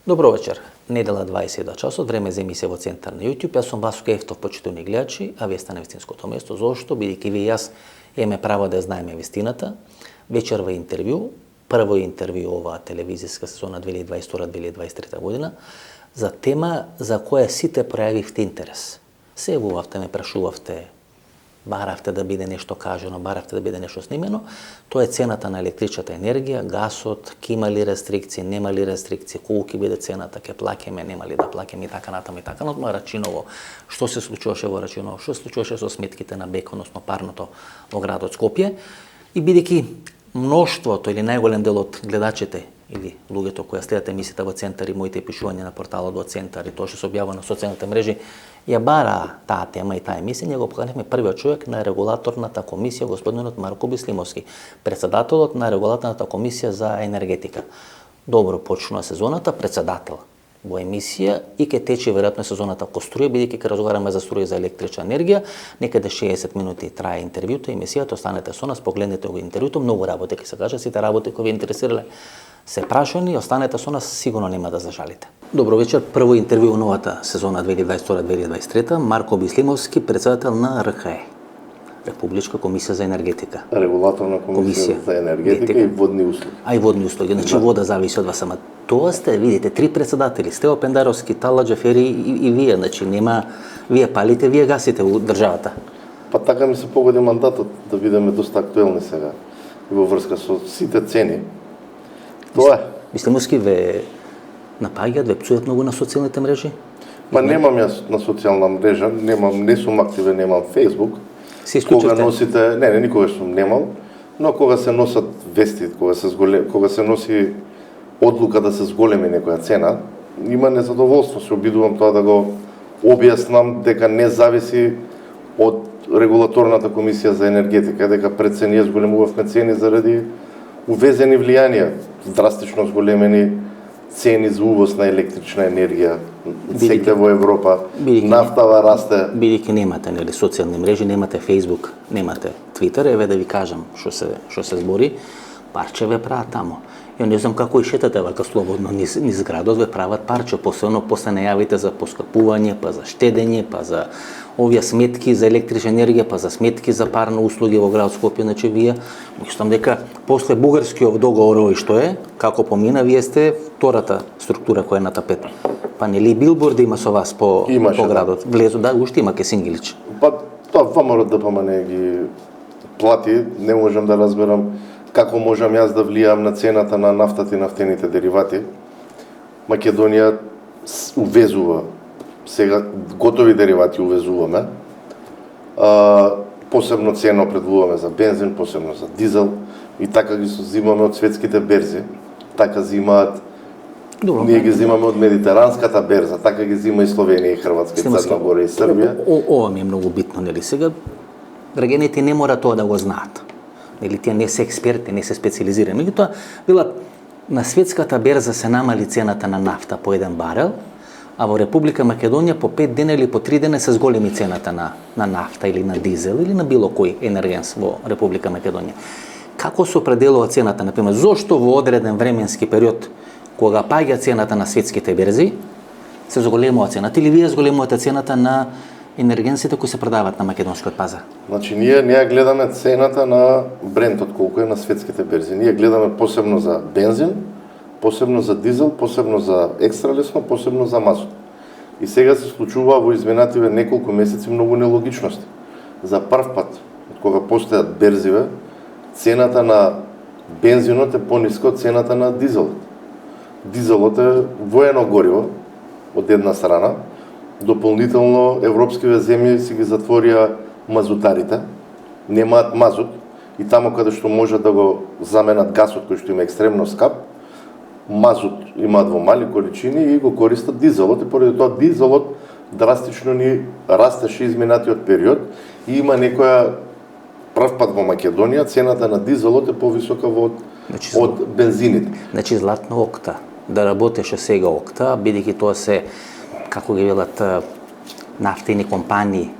Добро вечер. Недела 22 часот, време за емисија во Центар на YouTube. Јас сум Васко Ефтов, почитувани гледачи, а вие сте на вистинското место. Зошто? Бидејќи вие и јас имаме право да знаеме вистината. Вечерва интервју, прво интервју оваа телевизиска сезона 2022-2023 година, за тема за која сите пројавивте интерес. Се јавувавте, ме прашувавте, баравте да биде нешто кажано, баравте да биде нешто снимено, тоа е цената на електричната енергија, гасот, ќе има ли рестрикции, нема ли рестрикции, колку ќе биде цената, ќе плаќаме, нема ли да плаќаме и така натаму и така натаму. Рачиново, што се случуваше во Рачиново, што се случуваше со сметките на БЕК, односно парното во градот Скопје, и бидејќи мноштвото или најголем дел од гледачите или луѓето кои следат емисијата во Центар и моите пишувања на порталот во Центар и тоа што се објавува на социјалните мрежи, ја бара таа тема и таа емисија, ние го поканивме првиот човек на регулаторната комисија, господинот Марко Бислимовски, председателот на регулаторната комисија за енергетика. Добро почнува сезоната, председател во емисија и ќе тече веројатно сезоната ко струја, бидејќи ќе разговараме за струја за електрична енергија, некаде 60 минути трае интервјуто, емисијата, останете со нас, погледнете го интервјуто, многу работи ќе се кажа, сите работи кои ви интересирале се прашани, останете со нас, сигурно нема да зажалите. Добро вечер, прво интервју новата сезона 2022-2023, Марко Бислимовски, председател на РКЕ, Републичка комисија за енергетика. Регулаторна комисија за енергетика и водни услуги. А и водни услуги, значи вода зависи од вас, ама тоа сте, видите, три председатели, Стео Пендаровски, Тала Џафери и вие, значи нема, вие палите, вие гасите у државата. Па така ми се погоди мандатот да бидеме доста актуелни сега и во врска со сите цени. Тоа е. Бислимовски ве напаѓаат, ве пцујат многу на социјалните мрежи? Па немам јас на социјална мрежа, не сум активен, немам Facebook. Кога носите, не, никогаш сум немал, но кога се носат вести, кога се носи одлука да се зголеми некоја цена, има незадоволство, се обидувам тоа да го објаснам дека не зависи од регулаторната комисија за енергетика, дека пред се ние зголемувавме цени заради увезени влијанија, драстично зголемени цени за увоз на електрична енергија секде во Европа, нафтава расте. Бидејќи немате нели социјални мрежи, немате Facebook, немате Twitter, еве да ви кажам што се збори, парче ве прават тамо. Ја не знам како и шетате вака слободно низ градот, ве прават парче, посебно после најавите за поскапување, па за штедење, па за овие сметки за електрична енергија, па за сметки за парни услуги во град Скопје, значи вие, мислам дека после бугарскиот договор овој што е, како помина, вие сте втората структура која е на тапет. Па нели билборди има со вас по градот? Влезу, да, уште има ке Сингилич. Па тоа ВМРО ДПМН ги плати, не можам да разберам како можам јас да влијам на цената на нафтата и нафтените деривати. Македонија увезува, сега готови деривати увезуваме, посебно цена определуваме за бензин, посебно за дизел и така ги зимаме од светските берзи, така зимаат. Ние ги зимаме од медитеранската берза, така ги зима и Словенија, и Хрватска, и Црна Гора, и Србија. Ова ми е многу битно, нели сега, граѓаните не мора тоа да го знаат. Или тие не се експерти, не се специализирани. Меѓутоа, велат, на светската берза се намали цената на нафта по 1 барел, а во Република Македонија по 5 дена или по 3 дена се зголеми цената на нафта или на дизел или на било кој енергенс во Република Македонија. Како се определува цената, например, зошто во одреден временски период кога паѓа цената на светските берзи се зголемува цената или вие зголемувате цената на енергенсите кои се продаваат на македонскиот пазар? Значи, ние гледаме цената на брентот, колку е на светските берзи. Ние гледаме посебно за бензин, посебно за дизел, посебно за екстралесно, посебно за мазут. И сега се случува во изминативе неколку месеци многу нелогичности. За прв пат, од кога постојат берзиве, цената на бензинот е пониска од цената на дизелот. Дизелот е воено гориво, од една страна, дополнително европските земји си ги затворија мазутарите, немаат мазут и таму каде што можат да го заменат гасот кој што има екстремно скап, мазут имаат во мали количини и го користат дизелот и поради тоа дизелот драстично ни растеше изминатиот период и има некоја прв пат во Македонија цената на дизелот е повисока од бензините. Значи златно окта, да работеше сега окта, бидејќи тоа се, како ги велат, нафтени компании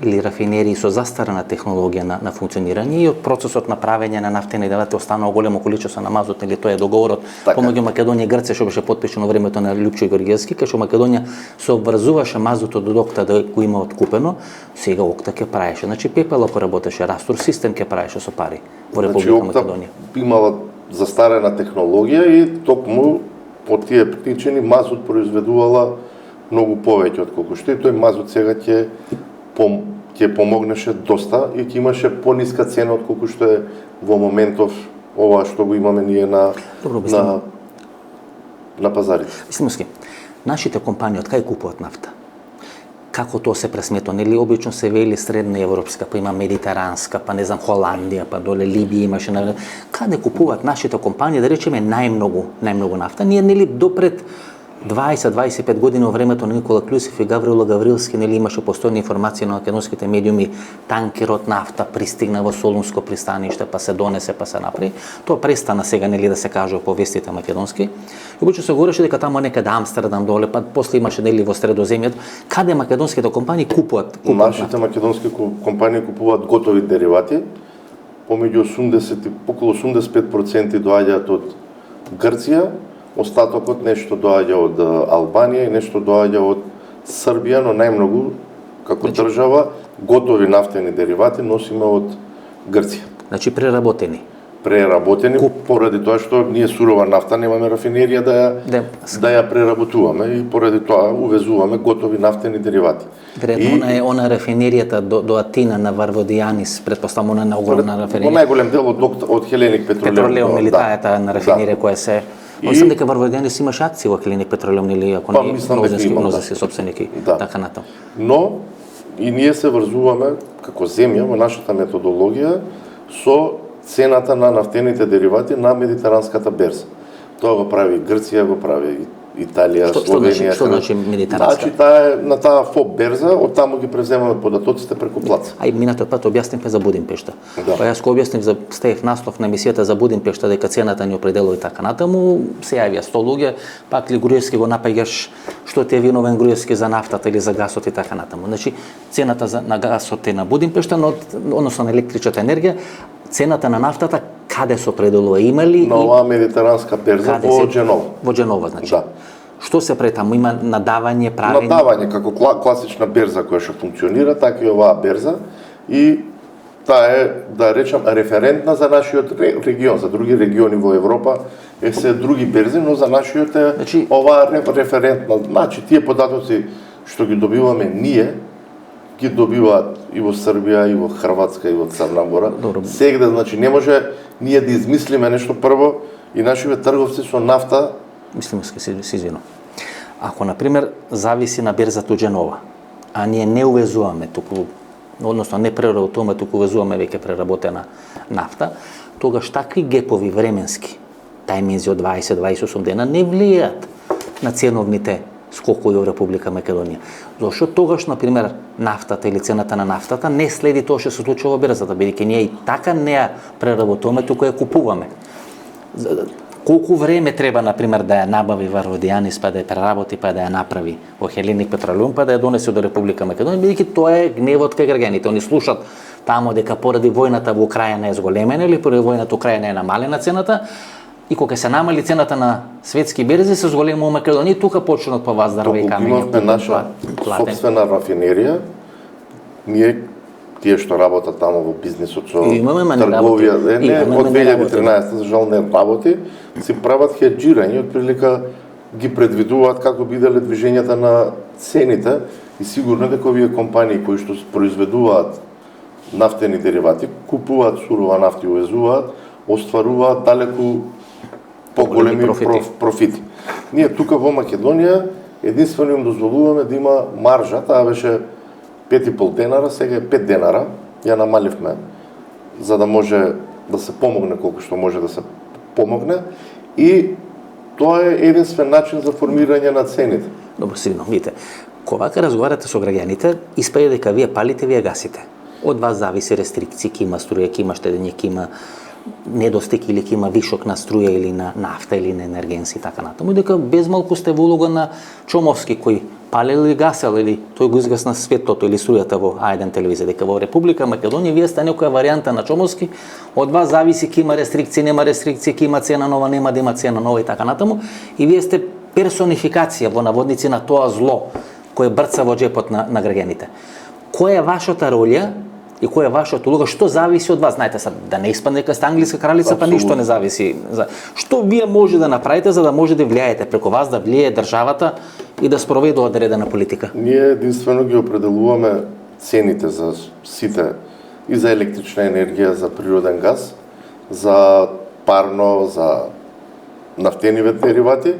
или рафинерии со застарена технологија на функционирање и од процесот на правење на нафтени делати останало големо количество на мазут, или тоа е договорот помеѓу Македонија и Грција што беше потпишано во времето на Лјупчо Горгиевски, кај што Македонија се обврзуваше мазутот од Окта да го има откупено, сега Окта ќе правеше. Значи пепел ако работеше, Растур систем ќе правеше со пари во Република Македонија. Имала застарена технологија и токму по тие причини мазут произведувала многу повеќе отколку што и тој мазут сега ќе помогнеше доста и ќе имаше пониска цена отколку што е во моментов ова што го имаме ние на пазарите. Мислимски, нашите компании од кај купуваат нафта? Како тоа се пресмето, нели обично се вели средна европска, па има медитеранска, па не знам Холандија, па доле Либија имаше, каде купуваат нашите компании, да речеме најмногу нафта? Ние нели допред 20-25 години во времето на Никола Клюсев и Гаврило Гаврилски, нели имаше постојни информации на македонските медиуми, танкерот нафта пристигна во Солунско пристаниште, па се донесе, па се направи. Тоа престана сега нели да се кажува по вестите македонски. И обично се говореше дека таму некаде Амстердам доле, па после имаше нели во Средоземјето, каде македонските компании купуваат Нашите нафта? македонски компании купуваат готови деривати, помеѓу 80 и околу 85% доаѓаат од Грција, остатокот нешто доаѓа од Албанија и нешто доаѓа од Србија, но најмногу како држава готови нафтени деривати носиме од Грција. Значи преработени. Поради тоа што ние сурова нафта немаме рафинерија да ја преработуваме и поради тоа увезуваме готови нафтени деривати. Веројатно е она рафинеријата до Атина на Варводијанис, претпоставувам на огромна рафинерија. Во најголем дел од Хеленик Петролеум. Или таа е на рафинерија која се мислам дека Варводијанис имаше акции во Хеленик Петролеум или ако не мнозински сопственики, така натаму. Но и ние се врзуваме како земја во нашата методологија со цената на нафтените деривати на медитеранската берза. Тоа го прави Грција, го прави Италија, Словенија. Што значи медитеранска? Значи таа е на таа ФОП берза, од таму ги преземаме податоците преку плаца. Ај минатиот пат објаснивме за Будимпешта. Да. Па јас го објаснив за Стеев наслов на емисијата за Будимпешта дека цената ни определува и така натаму, се јавија 100 луѓе, пак ли Груевски го напаѓаш што ти е виновен Груевски за нафтата или за гасот и така натаму. Значи цената на гасот е на Будимпешта, но односно на електричната енергија, цената на нафтата каде се определува? Има ли на оваа медитеранска берза во Џенова? Во Џенова, значи. Да. Што се прави таму? Има надавање, правење? Надавање како класична берза која што функционира, така и оваа берза и таа е, да речам, референтна за нашиот регион, за други региони во Европа е се други берзи, но за нашиот е оваа референтна. Значи тие податоци што ги добиваме ние, ги добиваат и во Србија, и во Хрватска, и во Црна Гора. Сегде, значи, не може ние да измислиме нешто прво и нашите трговци со нафта. Мислам, се извинувам. Ако, например, зависи на берзата Џенова, а ние не увезуваме туку, односно не преработуваме, туку увезуваме веќе преработена нафта, тогаш такви гепови временски, тајминзи од 20-28 дена, не влијаат на ценовните скокови во Република Македонија. Зошто тогаш, например, нафтата или цената на нафтата не следи тоа што се случува во берзата, бидејќи ние и така не ја преработуваме, туку ја купуваме. Колку време треба, например, да ја набави Варводијанис, па да ја преработи, па да ја направи во Хеленик Петролеум, па да ја донесе до Република Македонија, бидејќи тоа е гневот кај граѓаните. Они слушат таму дека поради војната во Украина е зголемена или поради војната во Украина е намалена цената, и кога се намали цената на светски берзи, се зголемува Македонија и тука почнат по ваздарва и камења. Имавме наша собствена рафинерија, ние тие што работат таму во бизнисот со трговија, од 2013 за жал не работи, си прават хеджирање, отприлика ги предвидуваат како биделе движењата на цените и сигурно дека овие компании кои што произведуваат нафтени деривати, купуваат сурова нафта и увезуваат, остваруваат далеку поголеми профити. Ние тука во Македонија единствено им дозволуваме да има маржа, таа беше 5,5 денара, сега е 5 денара, ја намаливме за да може да се помогне колку што може да се помогне и тоа е единствен начин за формирање на цените. Добро, сигурно, видите, кога разговарате со граѓаните, испаѓа дека вие палите, вие гасите. Од вас зависи рестрикции, ки има струја, ки има штедење, ки има недостиг или ки има вишок на струја или на нафта или на енергенси и така натаму, дека безмалку сте во улога на Чомовски кој палел или гасел, или тој го изгасна светлото или струјата во А1 телевизија, дека во Република Македонија вие сте некоја варијанта на Чомовски, од вас зависи ки има рестрикции, нема рестрикции, ки има цена нова, нема да има цена нова и така натаму, и вие сте персонификација во наводници на тоа зло кое брца во джепот на граѓаните. Која е вашата роља и која е вашата улога, што зависи од вас? Знаете, да не испадне дека сте англиска кралица, па ништо не зависи. Што вие може да направите за да може да влијаете преку вас, да влијае државата и да спроведе одредена политика? Ние единствено ги определуваме цените за сите, и за електрична енергија, за природен газ, за парно, за нафтени деривати,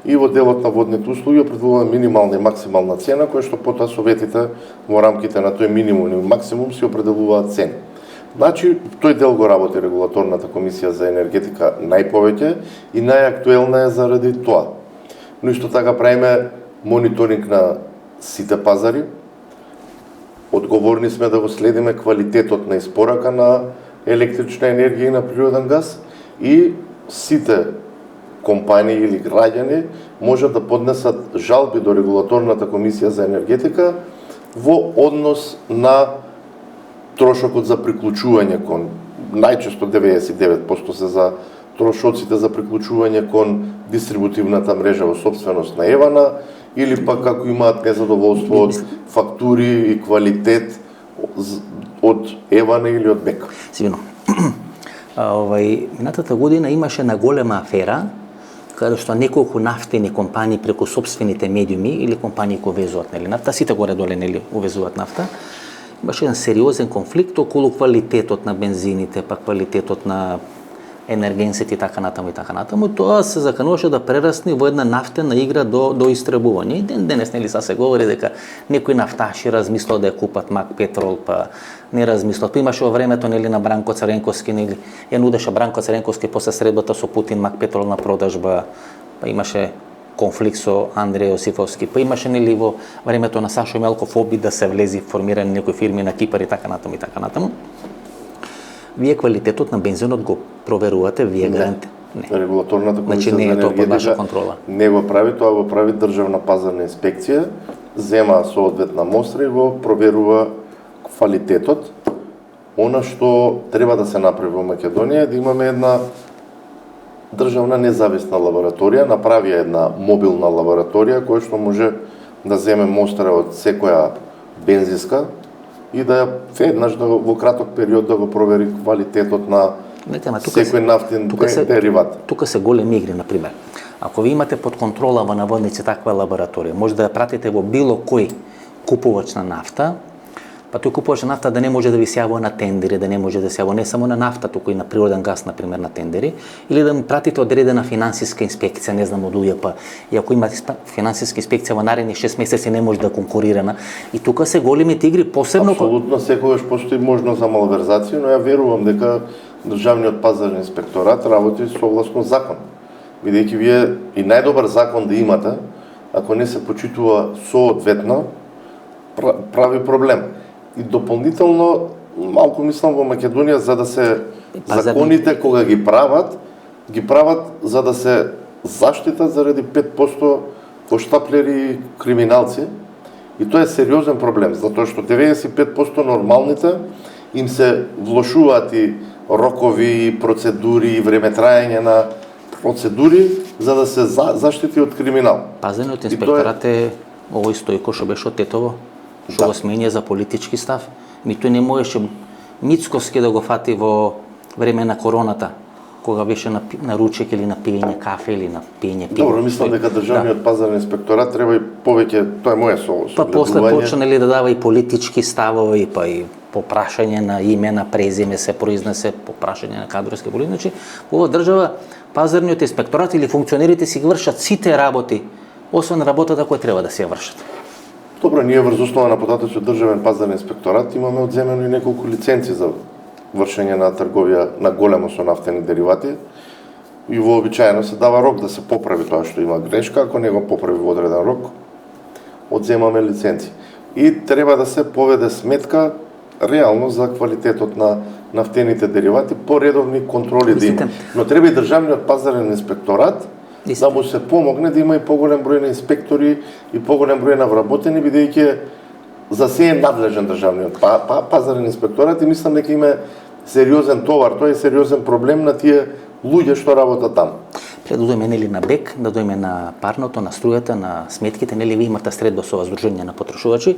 и во делот на водните услуги определуваме минимална и максимална цена, која што потоа советите во рамките на тој минимум и максимум си определуваат цени. Значи, тој дел го работи регулаторната комисија за енергетика најповеќе и најактуелна е заради тоа. Но исто така правиме мониторинг на сите пазари. Одговорни сме да го следиме квалитетот на испорака на електрична енергија и на природен газ, и сите компании или граѓани можат да поднесат жалби до регулаторната комисија за енергетика во однос на трошокот за приклучување кон, најчесто 99% се за трошоците за приклучување кон дистрибутивната мрежа во собственост на Евана, или пак како имаат незадоволство од фактури и квалитет од Евана или од БЕК. Сигурно. Минатата година имаше на голема афера каде што неколку нафтени компании преку собствените медиуми или компании кои везуваат нафта, сите горе-доле увезуваат нафта, имаше еден сериозен конфликт околу квалитетот на бензините, па квалитетот на енергенсите и така натаму. Тоа се закануваше да прерасне во една нафтена игра до истребување. И денес се говори дека некои нафташи размислат да ја купат Мак Петрол, па не размислат. Имаше во времето на Бранко Цренковски, ја нудеше Бранко Цренковски после средбата со Путин Мак Петрол на продажба, па имаше конфликт со Андреј Јосифовски, па имаше во времето на Сашо Мелков обид да се влези формирање некои фирми на Кипар и така натаму. Вие квалитетот на бензинот го проверувате, вие гаранте? Не. Регулаторната комисија не за е тоа под ваша енергетика контрола. Не го прави, тоа го прави Државна пазарна инспекција, зема соодветна мостра и го проверува квалитетот. Она што треба да се направи во Македонија е да имаме една државна независна лабораторија, направи една мобилна лабораторија која што може да земе мостра од секоја бензинска и да веднаш во краток период да го провери квалитетот на секој нафтен дериват. Тука се големи игри, например. Ако ви имате под контрола во наводници таква лабораторија, може да ја пратите во било кој купувач на нафта, па тој купувач на нафта да не може да ви се јавува на тендери, да не може да се јавува не само на нафта, туку и на природен газ, например, на тендери, или да му пратите одредена финансиска инспекција, не знам, од УЈП. И ако имате финансиска инспекција во наредни 6 месеци не може да конкурира. И тука се големите игри, посебно... Апсолутно, секогаш постои можност за малверзација, но ја верувам дека Државниот пазарен инспекторат работи согласно закон. Бидејќи вие и најдобар закон да имате, ако не се почитува соодветно, прави проблем. И дополнително, малку мислам во Македонија, за да се законите кога ги прават за да се заштитат заради 5% поштаплери и криминалци. И тоа е сериозен проблем, затоа што 95% нормалните им се влошуваат и рокови, процедури, време траење на процедури за да се заштити од криминал. Пазарниот инспекторат е овој Стојко што беше од Тетово, што го сменија за политички став. Тој не можеше Мицковски да го фати во време на короната, кога беше на ручек или на пиење кафе или на пиење пиво. Добро, мислам дека Државниот пазарен инспекторат треба и повеќе, тоа е моја согласност. Па после почна да дава и политички ставови, па и по прашање на име, на презиме се произнесе, по прашање на кадровски политики. Значи, во оваа држава пазарниот инспекторат или функционерите си вршат сите работи, освен работата која треба да се ја вршат. Добро, ние врз основа на податоци од Државен пазарен инспекторат имаме одземено и неколку лиценци за вршење на трговија на големо со нафтени деривати и вообичаено се дава рок да се поправи тоа што има грешка, ако не го поправи во одреден рок, одземаме лиценци. И треба да се поведе сметка реално за квалитетот на нафтените деривати, по редовни контроли да има. Но треба и Државниот пазарен инспекторат да му се помогне да има и поголем број на инспектори и поголем број на вработени, бидејќи за се е надлежен државниот пазарен инспекторат и мислам дека има сериозен товар, тоа е сериозен проблем на тие луѓе што работат таму. Пред да дојме нели на БЕК, да дојме на парното, на струјата, на сметките, нели ви имате средба со Здружение на потрошувачи.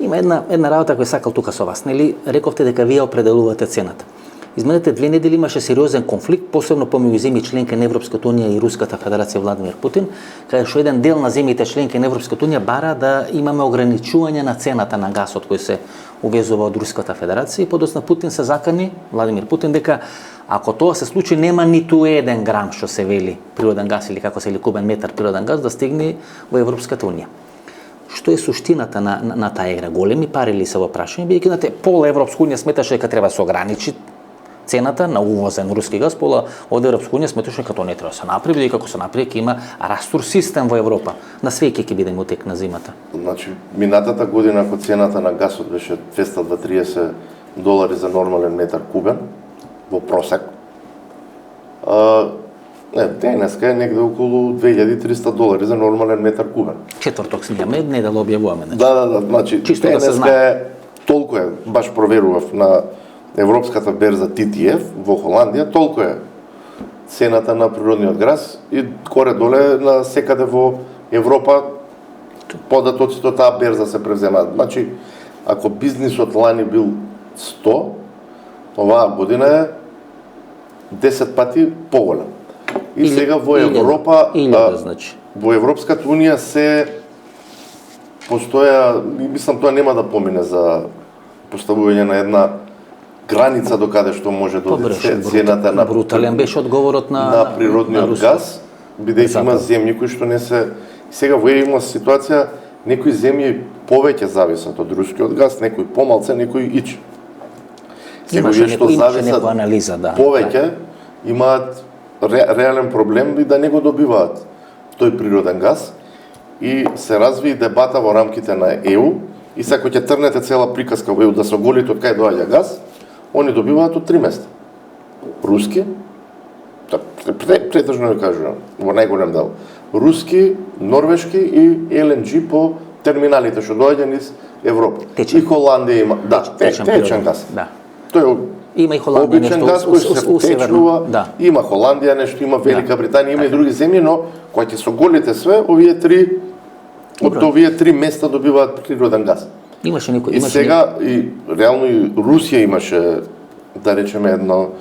Има една работа која сакал тука со вас, нели рековте дека вие определувате цената. Изминатите 2 недели имаше сериозен конфликт, посебно помеѓу земји членки на Европската унија и Руската федерација Владимир Путин, каде што еден дел на земјите членки на Европската унија бара да имаме ограничување на цената на гасот кој се увезува од Руската федерација и подоцна Путин се закани, Владимир Путин, дека ако тоа се случи нема ниту еден грам што се вели природен гас или како се вели кубен метар природен гас да стигне во Европската унија. Што е суштината на таа игра? Големи пари ли се во прашање? Бидејќи пола Европска унија сметаше дека треба да се ограничи цената на увозен руски газ, пола од Европска унија сметаше дека тоа не треба да се направи, бидејќи како се направи ќе има растур систем во Европа. На све ќе биде утек на зимата. Значи, минатата година кога цената на гасот беше $230 за нормален метар кубен во просек, денеска е негде околу $2300 за нормален метар кубен. Четврток снимаме, не да објавуваме. Да, значи чисто да се денеска е толку е, баш проверував на Европската берза TTF во Холандија, толку е цената на природниот газ и горе-доле на секаде во Европа податоците од таа берза се превземаат. Значи, ако бизнисот лани бил 100, оваа година е 10 пати поголем. И сега во Европа, во Европската унија се постоја, мислам тоа нема да помине за поставување на една граница до каде што може да оди цената на брутален беше одговорот на природниот газ, бидејќи има земји кои што не се сега во има ситуација некои земји повеќе зависат од рускиот газ, некои помалце, некои ич. Сега што зависат анализа, повеќе имаат реален проблем и да не го добиваат тој природен газ и се разви дебата во рамките на ЕУ и сега ќе трнете цела приказка во ЕУ да се оголите од кај доаѓа газ, они добиваат од 3 места. Руски, претежно ви кажувам, во најголем дел. Руски, норвешки и ЛНГ по терминалите што доаѓа низ Европа. И Холандија има, течен газ. Тој има и Холандија обичен газ кој се течнува, има Холандија нешто, има Велика Британија, има и други земји, но кога ќе се оголите све, овие три места добиваат природен газ. Имаше некој и сега и реално и Русија имаше, да речеме, едно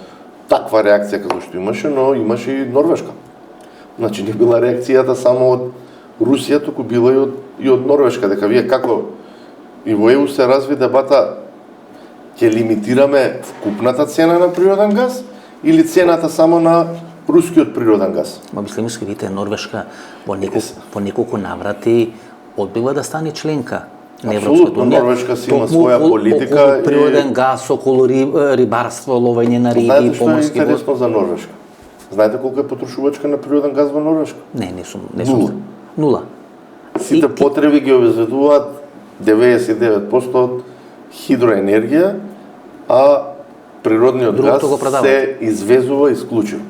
таква реакција како што имаше, но имаше и Норвешка. Значи не била реакцијата само од Русија, туку била и од Норвешка, дека вие како и во ЕУ се разви дебата ќе лимитираме вкупната цена на природен газ или цената само на рускиот природен газ. Мислам, видите, Норвешка во неколку наврати одбила да стане членка. Апсолутно, Норвешка си има своја политика. Околу природен газ, околу рибарство, ловење на риби и поморски. Знаете што е интересно за Норвешка? Знаете колку е потрошувачка на природен газ во Норвешка? Не сум. Нула. Сите потреби ги обезбедуваат 99% од хидроенергија, а природниот газ се извезува исклучиво.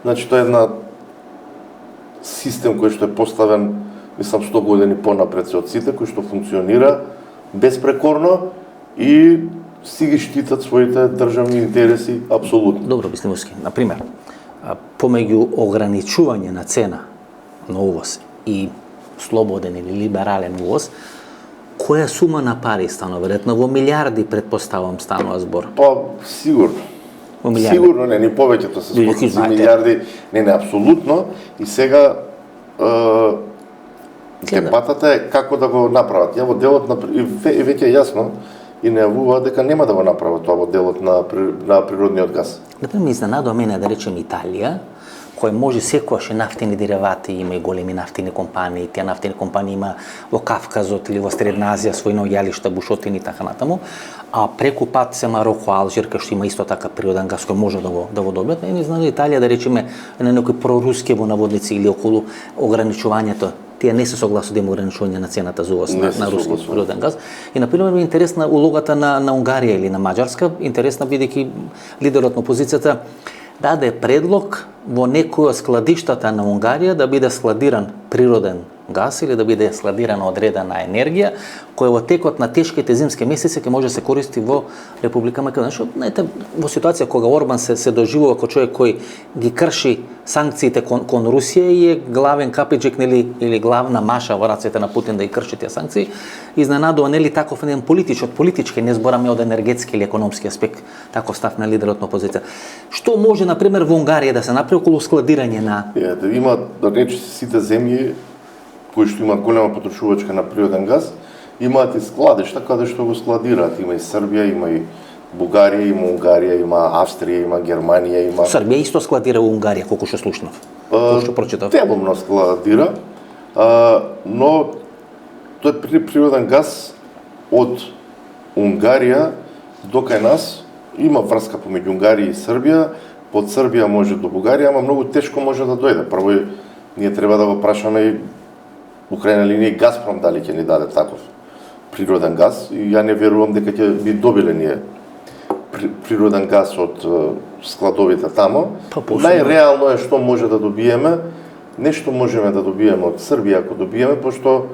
Значи тоа е една систем кој што е поставен, мислам, 100 години понапред се од сите, кој што функционира безпрекорно и си ги штитат своите државни интереси апсолутно. Добро, Бислимовски, например, помеѓу ограничување на цена на увоз и слободен или либерален увоз, која сума на пари станува? Веројатно во милиарди, предпоставам, станува збор. Па, сигурно. Сигурно не, ни повеќето се спорти за милиарди, не, апсолутно. И сега дебатата е како да го направат. Ја во делот и веќе е јасно и најавуваат дека нема да го направат тоа во делот на природниот газ. Например, изненадува мене, да речем, Италија, кој може секогаш нафтени деривати, има и големи нафтени компании, тие нафтени компании има во Кавказот или во Средна Азија свои наоѓалишта, бушотини и така натаму, а преку пат се Мароко, Алжир, кај што има исто така природен газ кој може да го добиат. Не знам Италија, да речеме, на некои проруски во наводници или околу ограничувањето, тие не се согласни да има ограничување на цената за увоз на руски природен газ. И например ми е интересна улогата на Унгарија или на Маđарска, интересна бидејќи лидерот на опозицијата даде предлог во некој од складиштата на Унгарија да биде складиран природен газ или да биде складирана одредена енергија, која во текот на тешките зимски месеци ќе може да се користи во Република Македонија. Што, знаете, во ситуација кога Орбан се доживува како човек кој ги крши санкциите кон Русија и е главен капиџик или главна маша во рацете на Путин да ги крши тие санкции, изненадува нели таков еден политички, не збораме од енергетски или економски аспект, таков став на лидерот на опозиција. Што може на пример во Унгарија да се направи околу складирање на има да речи сите земји кои што имаат голема потрошувачка на природен газ, имаат и складишта каде што го складираат. Има и Србија, има и Бугарија, има Унгарија, има Австрија, има Германија, има... Србија исто складира во Унгарија, колку што слушнав, колку што прочитав. Делумно складира, но тој природен газ од Унгарија до кај нас има врска помеѓу Унгарија и Србија, од Србија може до Бугарија, ама многу тешко може да дојде. Прво ние треба да го прашаме и Украина линија и Газпром дали ќе ни даде таков природен газ, и ја не верувам дека ќе би добиле ние природен газ од складовите тамо. Најреално е што може да добиеме, нешто можеме да добиеме од Србија ако добиеме, пошто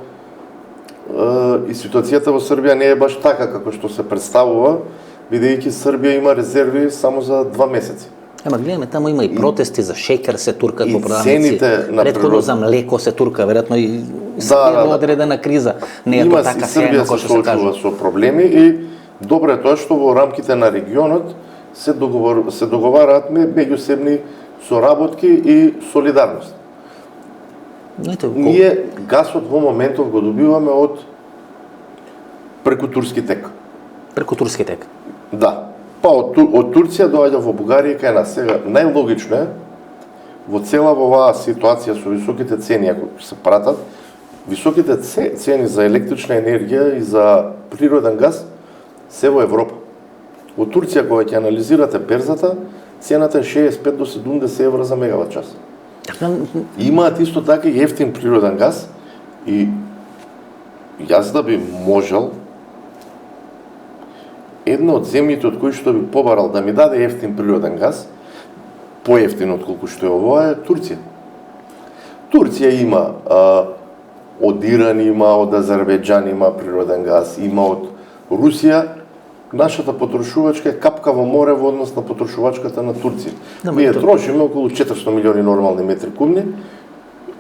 и ситуацијата во Србија не е баш така како што се представува, бидејќи Србија има резерви само за 2 месеци. Ама гледаме, тамо има и протести за шеќер се туркат во продавници, претходно за млеко се турка, веројатно и во одредена криза. Не е тоа така сејно како што се кажува. Србија се соочува со проблеми и добро е тоа што во рамките на регионот се договараат меѓусебни соработки и солидарност. Ние гасот во моментов го добиваме преку турски тек. Преку турски тек? Да. Па од Турција доаѓа во Бугарија и кај нас. Сега, најлогично е, во цела оваа ситуација со високите цени, ако се пратат, високите цени за електрична енергија и за природен газ се во Европа. Во Турција, кога ќе анализирате берзата, цената е 65 до 70 евра за мегават час. Имаат исто така и ефтин природен газ и јас да би можел една од земјите од кои што би побарал да ми даде ефтин природен газ, поевтин отколку што е овоа, е Турција. Турција има од Иран, има од Азербејџан, има природен газ, има од Русија. Нашата потрошувачка е капка во море во однос на потрошувачката на Турција. Ние трошиме околу 400 милиони нормални метри кубни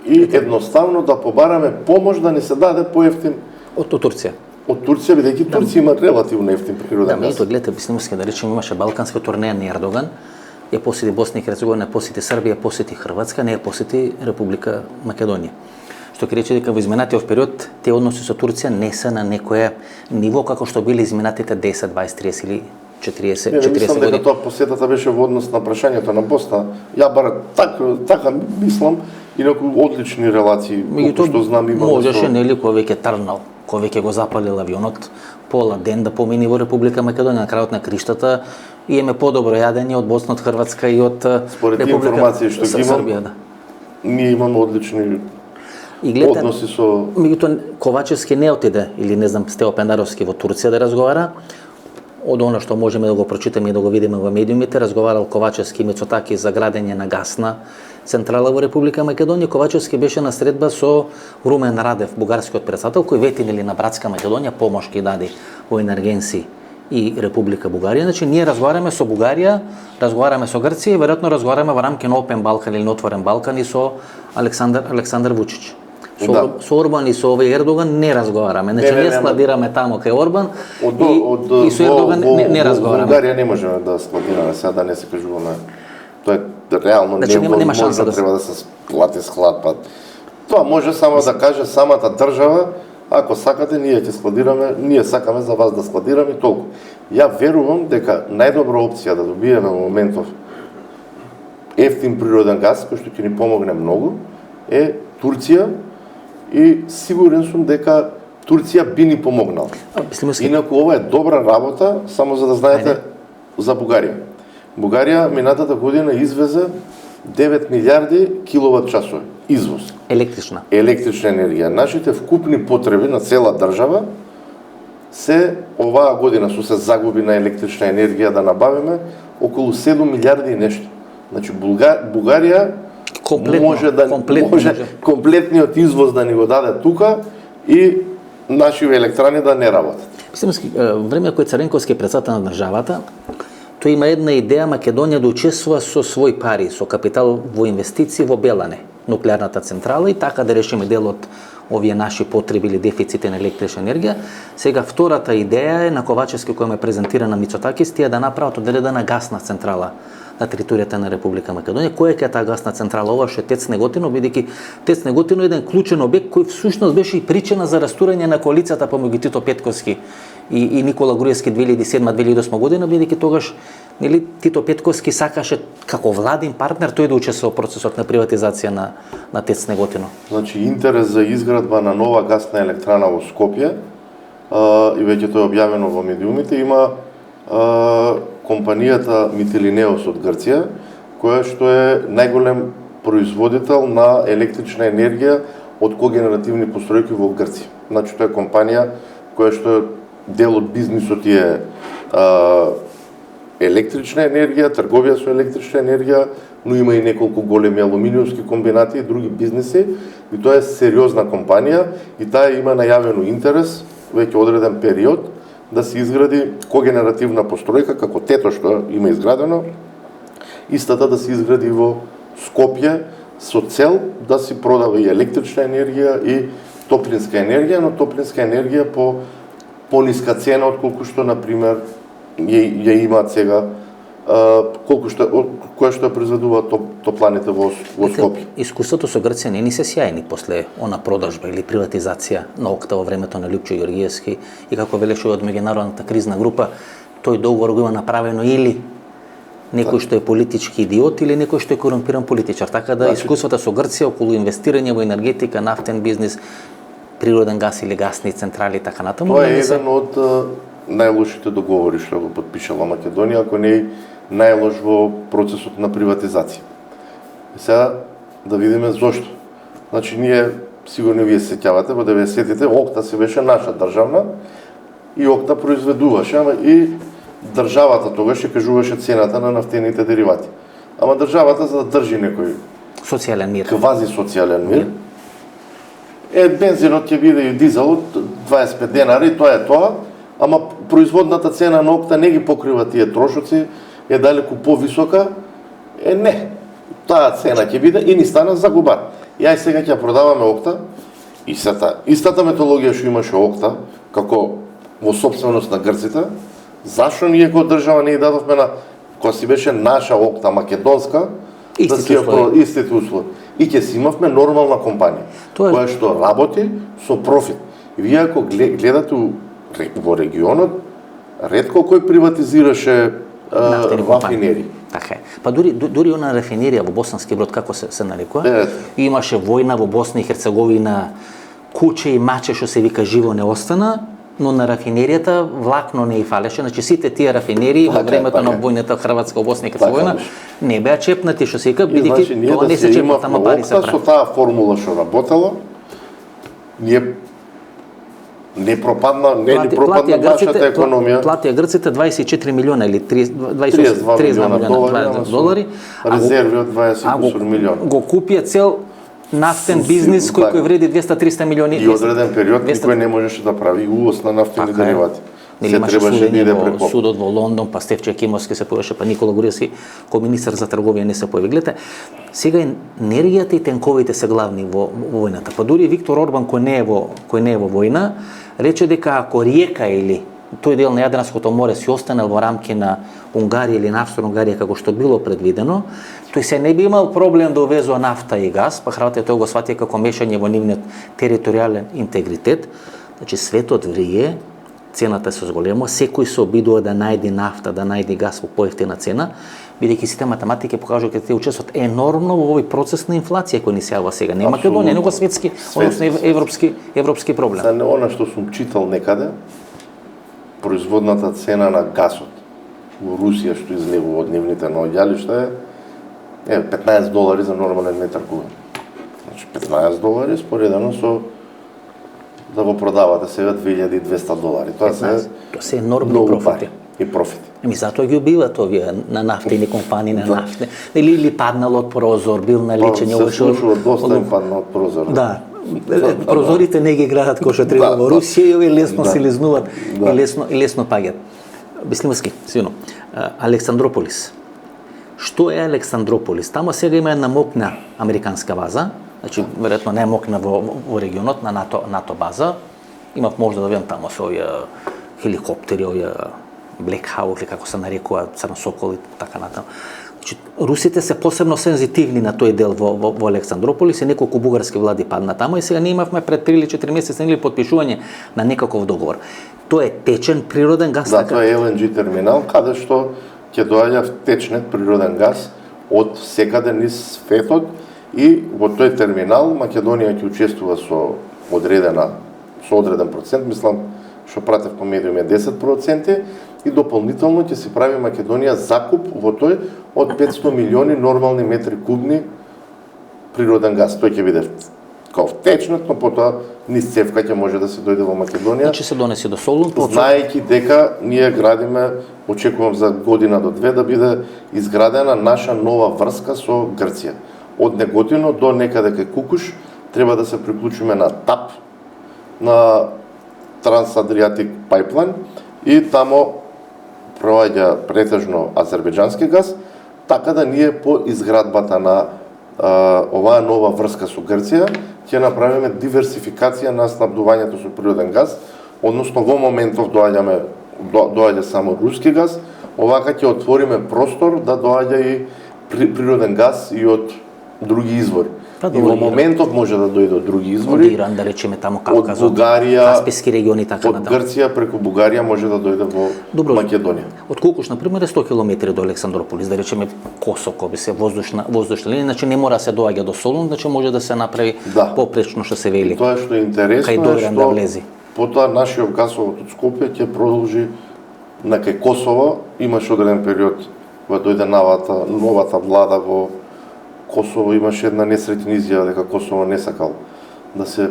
и едноставно да побараме помош да ни се даде поевтин од Турција. Од Турција, бидејќи Турција има релативно ефтин природен газ. Да, гледате, биснимски да речеме, имаше балканска турнеја на Ердоган, ја посети Босна и Херцеговина, посети Србија, посети Хрватска, не ја посети Република Македонија. Што ќе рече дека во изминатиот период тие односи со Турција не се на некое ниво како што били изминатите 10, 20, 30 или 40 години. Мислам дека тоа посетата беше во однос на прашањето на Босна. Ја бар така мислам, инаку одлични релации, колку што знам има. Можеше нели кој веќе трнал, кој веќе го запалил авионот, пола ден да помини во Република Македонија, на крајот на криштата имаме подобро јадење од Босна, од Хрватска и од Република Србија, да. Ние имаме одлични односи со... Меѓутоа, Ковачевски не отиде, или не знам, Стео Пендаровски во Турција да разговара. Од оно што можеме да го прочитаме и да го видиме во медиумите, разговарал Ковачевски и Мицотаки за градење на гасна централа во Република Македонија. Ковачевски беше на средба со Румен Радев, бугарскиот претседател, кој ветинели на братска Македонија помош ги даде во енергенси и Република Бугарија. Значи, ние разговараме со Бугарија, разговараме со Грција и веројатно разговараме во рамки на Опен Балкан или на Отворен Балкан и со Александар Вучич. Со Орбан и со овој Ердоган не разговараме. Значи, ние складираме тамо кај Орбан и со Ердоган не разговараме. Во Бугарија не можеме да складираме, сега да не се кажуваме. Тоа е реално нема шанса да треба да се плати склад. Тоа може само да каже самата држава, ако сакате, ние ќе складираме, ние сакаме за вас да складираме и толку. Ја верувам дека најдобра опција да добиеме во моментов ефтин природен газ, кој што ќе ни помогне многу, е Турција и сигурен сум дека Турција би ни помогнала. Инаку ова е добра работа, само за да знаете за Бугарија. Бугарија минатата година извезе 9 милиарди киловат часови извоз. Електрична енергија. Нашите вкупни потреби на цела држава се оваа година со се загуби на електрична енергија да набавиме околу 7 милиарди и нешто. Значи Бугарија може комплетниот извоз да ни го даде тука и нашиве електрани да не работат. Време кој Царенковски е председател на државата, тој има една идеја Македонија да учествува со свој пари, со капитал во инвестиции во Белане, нуклеарната централа, и така да решиме дел од овие наши потреби или дефицити на електрична енергија. Сега втората идеја е на Ковачевски, која ме презентира на Мицотакис, тие да направат одредена гасна централа на територијата на Република Македонија. Која е таа гасна централа? Ова што е ТЕЦ Неготино, бидејќи ТЕЦ Неготино е еден клучен објект кој всушност беше и причина за растурање на коалицијата помеѓу Тито Петковски и Никола Груевски 2007-2008 година, бидејќи тогаш Тито Петковски сакаше како владин партнер тој да учествува во процесот на приватизација на ТЕЦ Неготино. Значи интерес за изградба на нова гасна електрана во Скопје, и веќе тоа е објавено во медиумите, има компанијата Митилинеос од Грција, која што е најголем производител на електрична енергија од когенеративни постројки во Грција. Значи тоа е компанија која што е дел од бизнисот е електрична енергија, трговија со електрична енергија, но има и неколку големи алуминиумски комбинати и други бизниси, и тоа е сериозна компанија и таа има најавено интерес веќе одреден период да се изгради когенеративна постројка како тето што има изградено, истата да се изгради во Скопје со цел да се продава и електрична енергија и топлинска енергија, но топлинска енергија по пониска цена отколку што на пример ја имаат сега која што ја произведуваат топланите во Скопје. Искуството со Грција не ни се сјајни после она продажба или приватизација на ОКТА во времето на Лјупчо Ѓорѓиевски, и како велеше од меѓународната кризна група, тој договор го има направено или некој што е политички идиот или некој што е корумпиран политичар. Така да искуствата со Грција околу инвестирање во енергетика, нафтен бизнис, природен газ или гасни централи и така натаму. Тоа е еден од најлошите договори што го подпишала Македонија, ако не и најлош во процесот на приватизација. Сега да видиме зошто. Значи ние, сигурно вие се сеќавате, во 90-тите ОКТА се беше наша државна и ОКТА произведуваше, ама и државата тогаш ќе кажуваше цената на нафтените деривати. Ама државата, за да држи некој социјален мир, квази социјален мир, бензинот ќе биде и дизелот 25 денари, тоа е тоа, ама производната цена на ОКТА не ги покрива тие трошоци, е далеку повисока, не. Таа цена ќе биде и ни стана загубар. Јај сега ќе продаваме ОКТА, и истата методологија што имаше ОКТА, како во собственост на грците, зашо ние како држава не ја дадовме на, кога си беше наша ОКТА македонска, да си ја истите услови. И ќе си имавме нормална компанија, која што работи со профит. И вие ако гледате во регионот, ретко кој приватизираше рафинери. Така е. Па дури она рафинерија во Босански Брод, како се нарекува, имаше војна во Босна и Херцеговина, куче и маче што се вика живо не остана, но на рафинеријата влакно не и фалеше. Значи сите тие рафинерии во времето на војната Хрватска во Босна и Херцеговина не беа чепнати, што се вика, бидејќи тоа не се чепнат, ама пари се прави. Со таа формула што работела, ние не пропадна нашата економија. Платија грците 24 милиона или 32 милиона долари, резерви од 20 милиона. Го купија цел нафтен бизнис кој вреди 200-300 милиони. И одреден период никој не можеше да прави увоз на нафтени деривати. Нели имаше судење во судот во Лондон, па Стефче Кимовски се појавеше, па Никола Груевски кој министер за трговија не се појави. Гледате, сега енергијата и тенковите се главни во војната. Па дури Виктор Орбан кој не е во војна, рече дека ако Риека или тој дел на Јадранското море си останал во рамки на Унгарија или на Австро-Унгарија како што било предвидено, тој се не би имал проблем да увезува нафта и газ, па Хрватија тоа го сватија како мешање во нивниот територијален интегритет. Значи светот врие, цената се зголемува, секој се обидува да најде нафта, да најде газ по поевтина цена, бидејќи сите математики покажуваат дека те учествуваат енормно во овој процес на инфлација кој ни се јавува сега. Не Македонија, него светски, односно европски проблем. За она што сум читал некаде, производната цена на газот во Русија што излевува од нивните наоѓалишта е $15 за нормален метар кубен. Значи $15 споредено со да го продавате сега $2200. Тоа се енормни профити. и профит. Затоа ги убиват овие на нафтени компании, на нафтни. Или паднал од прозор, бил на лечење, Се случува доста им падна од прозор. Да. Прозорите не ги градат кој што треба во Русија и лесно се лезнуват и лесно паѓат. Беслимовски, сино. Александрополис. Што е Александрополис? Тамо сега има една мокна американска база, значи веројатно најмокна во регионот на НАТО база. Имав можда да видам тамо со овие хеликоптери, овие Black Hawk, или како се нарекуваат, Црн сокол и така натаму. Значи, русите се посебно сензитивни на тој дел во Александрополис и неколку бугарски влади падна тамо и сега ние имавме пред 3 или 4 месеци или потпишување на некаков договор. Тоа е течен природен газ. Да, тоа е LNG терминал, каде што ќе доаѓа течнет природен газ од секаде низ светот и во тој терминал Македонија ќе учествува со одреден процент, мислам што пратев по медиуми 10%, и дополнително ќе се прави Македонија закуп во тој од 500 милиони нормални метри кубни природен газ. Тој ќе биде као втечнат, но потоа низ цевка ќе може да се дојде во Македонија. Значи се донеси до Солун, знаејќи дека ние градиме, очекувам за година до 2 да биде изградена наша нова врска со Грција. Од Неготино до некаде кај Кукуш треба да се приклучиме на ТАП, на Трансадриатик Пайплайн и тамо проаѓа претежно азербејџански газ, така да ние по изградбата на оваа нова врска со Грција ќе направиме диверсификација на снабдувањето со природен газ, односно во моментов доаѓа само руски газ, овака ќе отвориме простор да доаѓа и природен газ и од други извори. И во моментов може да дојде од други извори. Од Иран, да речеме таму Кавказ, од Бугарија, Касписки региони така натаму. Од Грција преку Бугарија може да дојде во Македонија. Од Кукуш на пример е 100 км до Александрополис, да речеме Косоко би се воздушна линија, значи не мора се доаѓа до Солун, значи може да се направи попречно што се вели. Тоа што е интересно е што потоа нашиот гасовод од Скопје ќе продолжи на кај Косово, имаше одреден период кога дојде новата влада во Косово, имаше една несреќна изјава дека Косово не сакал да се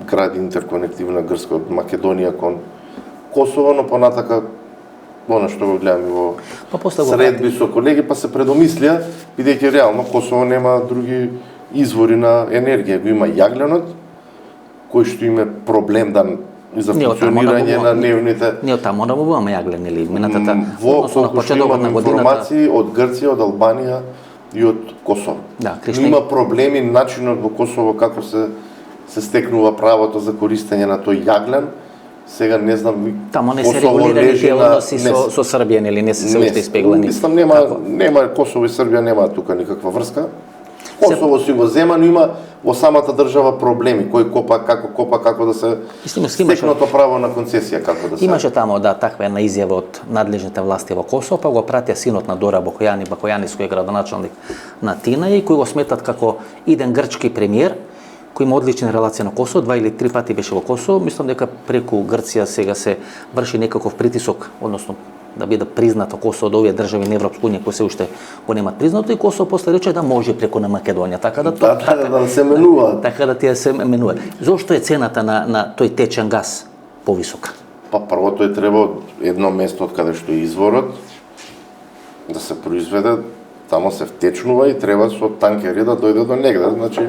гради интерконективна Грцка од Македонија кон Косово, но понатака она што го гледаме во средби со колеги, па се предомислија, бидејќи реално Косово нема други извори на енергија. Го има јагленот, кој што има проблем за функционирање на нивните... Ние таму да добуваме јаглен или минатата... Во почетокот на годината... информации од Грција, од Албанија и од Косово. Има проблеми начинот во Косово како се стекнува правото за користење на тој јаглен. Сега не знам, тамо не се регулирани тие односи со Србија, или не се уште испеглани? Мислам нема Косово и Србија нема тука никаква врска. Косово си го зема, но има во самата држава проблеми, кој копа, како да се стекнато право на концесија, како да се... Имаше тамо таква една изјава од надлежните власти во Косово, па го пратија синот на Дора Бакојани, кој е градоначалник на Тина и кој го сметат како иден грчки премиер, кој има одлични релации на Косово, 2 или 3 пати беше во Косово. Мислам дека преку Грција сега се врши некаков притисок, односно да биде признато Косово од овие држави на Европска унија кои се уште го немат признато, и Косово после рече да може преку на Македонија, така да да се менуваат. Така да тие се менуваат. Зошто е цената на тој течен газ повисока? Па прво тој треба од едно место од каде што е изворот да се произведе, тамо се втечнува и треба со танкери да дојде до негде. Значи,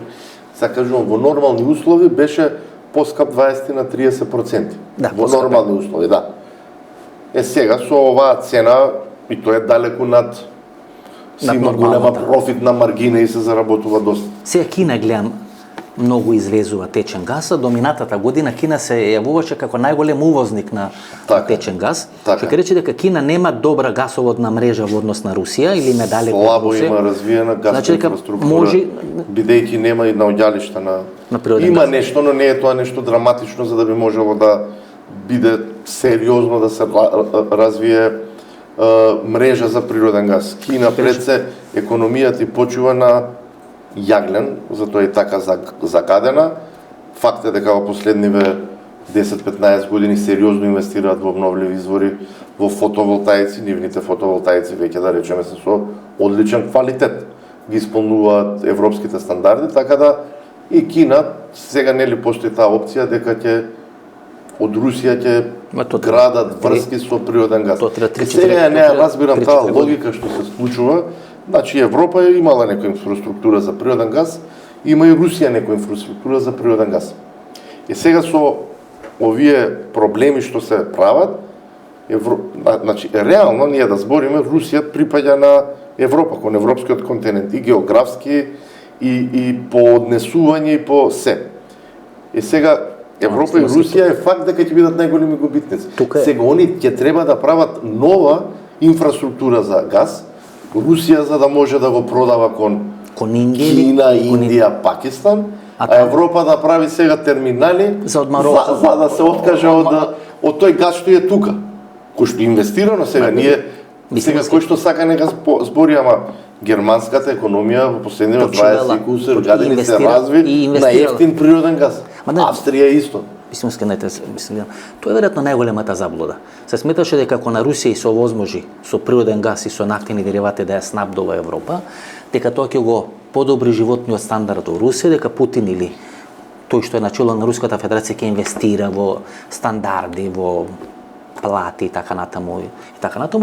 се кажувам, во нормални услови беше поскап 20 на 30%. Да, во нормални услови, да. Сега со оваа цена, и тоа е далеку над силно голема профитна маргина и се заработува доста. Сега Кина, гледам, многу извезува течен газ, а до минатата година Кина се јавуваше како најголем увозник на течен газ. Што ќе рече дека Кина нема добра гасоводна мрежа во однос на Русија или не далеку од Русија. Слабо има развиена гасова инфраструктура, бидејќи нема и наоѓалишта на природен газ. Има нешто, но не е тоа нешто драматично за да би можело да биде сериозно да се развие мрежа за природен газ. Кина пред се економијата и почува на јаглен, затоа е така закадена. Факт е дека во последниве 10-15 години сериозно инвестираат во обновливи извори, во фотоволтаици, нивните фотоволтаици веќе да речеме се со одличен квалитет. Ги исполнуваат европските стандарди, така да и Кина сега нели постои таа опција дека ќе од Русија ќе градат врски со природен газ. И сега не разбирам таа логика што се случува. Значи Европа е имала некоја инфраструктура за природен газ, има и Русија некоја инфраструктура за природен газ. И сега со овие проблеми што се прават, значи реално ние да збориме, Русија припаѓа на Европа, кон европскиот континент, и географски, и по однесување, и по се. И сега Европа и Русија е факт дека ќе бидат најголеми губитници. Сега они ќе треба да прават нова инфраструктура за газ, Русија за да може да го продава кон Кина, Индија, Пакистан, а Европа да прави сега терминали за да се откаже од тој газ што е тука, кој што инвестирано сега ние сега кој што сака нека збори, ама германската економија во последниот 20 кусур години се разви на ефтин природен газ. Австрија исто. Тоа е веројатно најголемата заблуда. Се сметаше дека ако на Русија се овозможи со природен газ и со нафтени деривати да ја снабдува Европа, дека тоа ќе го подобри животниот стандард во Русија, дека Путин или тој што е начело на Руската Федерација ќе инвестира во стандарди, во плати и така натаму,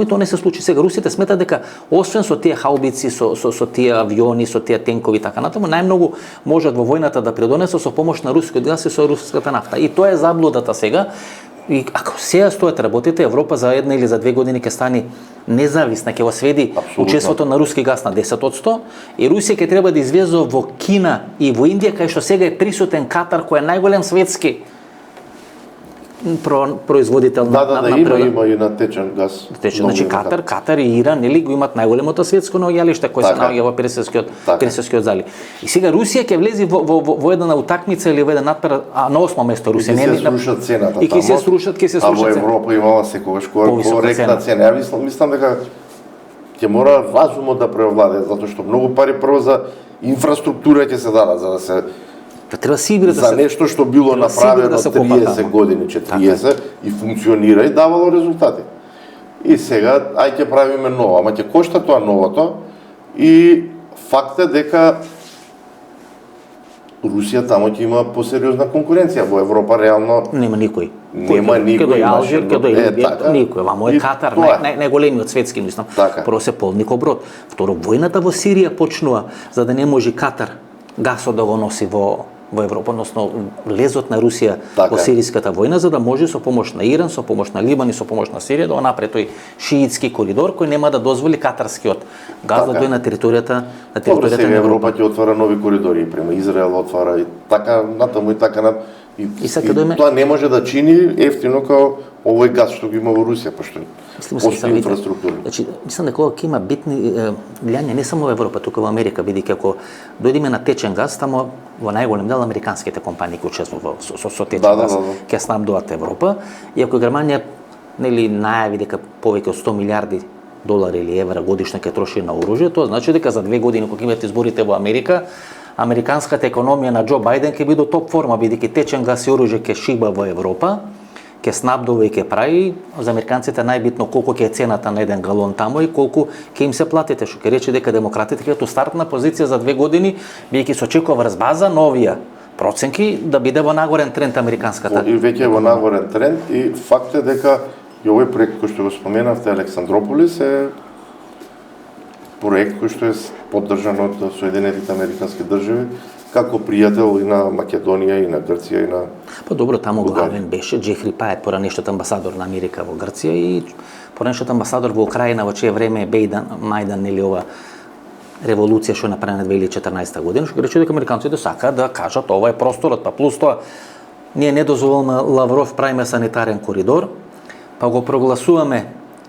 и тоа не се случи. Сега русите сметат дека освен со тие хаубици, со тие авиони, со тие тенкови и така натаму, најмногу можат во војната да придонесат со помош на рускиот газ и со руската нафта. И тоа е заблудата сега. И ако сега стојат работите, Европа за една или за 2 години ќе стане независна, ќе го сведи учеството на руски газ на 10%, и Русија ќе треба да излезе во Кина и во Индија, кај што сега е присутен Катар, кој е најголем светски производител на има и на течен газ. Значи Катар и Иран нели го имат најголемото светско наоѓалиште кој се наоѓа во Персискиот залив. И сега Русија ќе влезе во една утакмица или во еден надпред, а на 8-мо место Русија не ќе се срушат цената. И ќе се срушат. А во Европа имала секогаш коректна цена. Ја мислам дека ќе мора разумот да преовладее, затоа што многу пари прво за инфраструктура ќе се дадат за да се за нешто што било направено 30 години, 40 и функционира и давало резултати. И сега ќе правиме ново, ама ќе кошта тоа новото, и факт е дека Русија тамо ќе има посериозна конкуренција. Во Европа реално нема никој. Ке дој Алжир, ке дој никој. Вамо е Катар, најголемиот светски, мислам. Прво се полников брод. Второ, војната во Сирија почнува за да не може Катар гасот да го носи во Европа, односно лезот на Русија во сириската војна, за да може со помош на Иран, со помош на Либан и со помош на Сирија да го направи тој шиитски коридор кој нема да дозволи катарскиот газ да дојде на територијата на Европа ќе отвара нови коридори према Израел, отвара и така натаму и така и тоа не може да чини ефтино као овој газ што го има во Русија, пошто постои инфраструктура. Значи, мислам дека ќе има битни влијања не само во Европа, туку во Америка, бидејќи ако дојдеме на течен газ, тамо во најголем дел американските компании кои учествуваат со течен газ ќе снабдуваат Европа, и ако Германија нели најави дека повеќе од 100 милиарди долари или евра годишно ќе троши на оружје, тоа значи дека за 2 години кога имате изборите во Америка, американската економија на Џо Бајден ќе биде топ форма, бидејќи течен газ и оружје ќе шиба во Европа, ќе снабдува и ќе прави. За американците најбитно колку ќе е цената на еден галон тамо и колку ќе им се платите, што ќе рече дека демократите ќе стартна позиција за 2 години, бидејќи се очекува врз база новија проценки да биде во нагорен тренд американската. И веќе е во нагорен тренд, и факт е дека и овој проект кој што го споменавте, Александрополис, е проект кој што е поддржан од Соединетите американски држави како пријател и на Македонија, и на Грција, и на Па добро, таму главен беше Џефри Пајет, поранешниот амбасадор на Америка во Грција и поранешниот амбасадор во Украина, во чие време Мајдан или ова револуција што направена 2014 година, што рече дека американците сакаат да кажат ова е просторот, па плюс тоа ние не дозволуваме Лавров правиме санитарен коридор, па го прогласуваме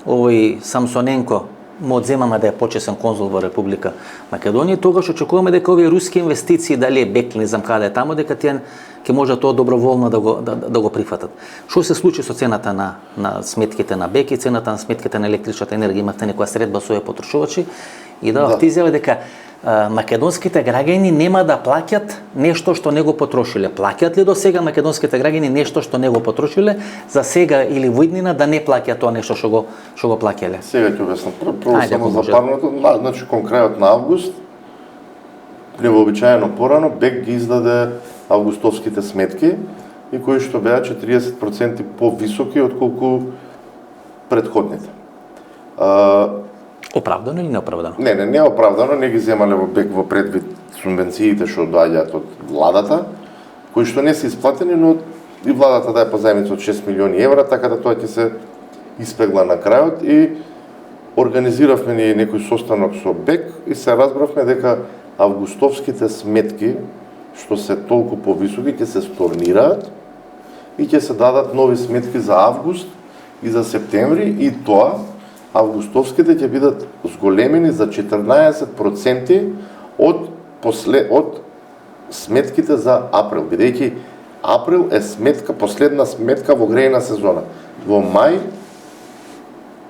овој Самсоненко му одземаме да е почесен конзул во Република Македонија, тогаш очекуваме дека овие руски инвестиции, дали е Бек, не знам каде е тамо, дека тие ќе може тоа доброволно да го прифатат. Што се случи со цената на сметките на Бек и цената на сметките на електричната енергија? Имавте некоја средба со овие потрошувачи и дававте изјава дека македонските граѓани нема да плаќат нешто што не го потрошиле. Плаќат ли до сега македонските граѓани нешто што не го потрошиле, за сега или во иднина да не плаќаат тоа нешто што го плаќале? Сега ќе објаснам. Прво само за парното, значи кон крајот на август, невообичаено порано, Бек ги издаде августовските сметки и кои што беа 40% повисоки отколку претходните. Оправдано или неоправдано? Не оправдано, не ги земале во предвид субвенциите што доаѓаат од владата, кои што не се исплатени, но и владата даде позајмица од 6 милиони евра, така да тоа ќе се испегла на крајот и организиравме ние некој состанок со БЕК и се разбравме дека августовските сметки што се толку повисоки ќе се storнираат и ќе се дадат нови сметки за август и за септември и тоа августовските ќе бидат зголемени за 14% од сметките за април, бидејќи април е последна сметка во грејна сезона. Во мај,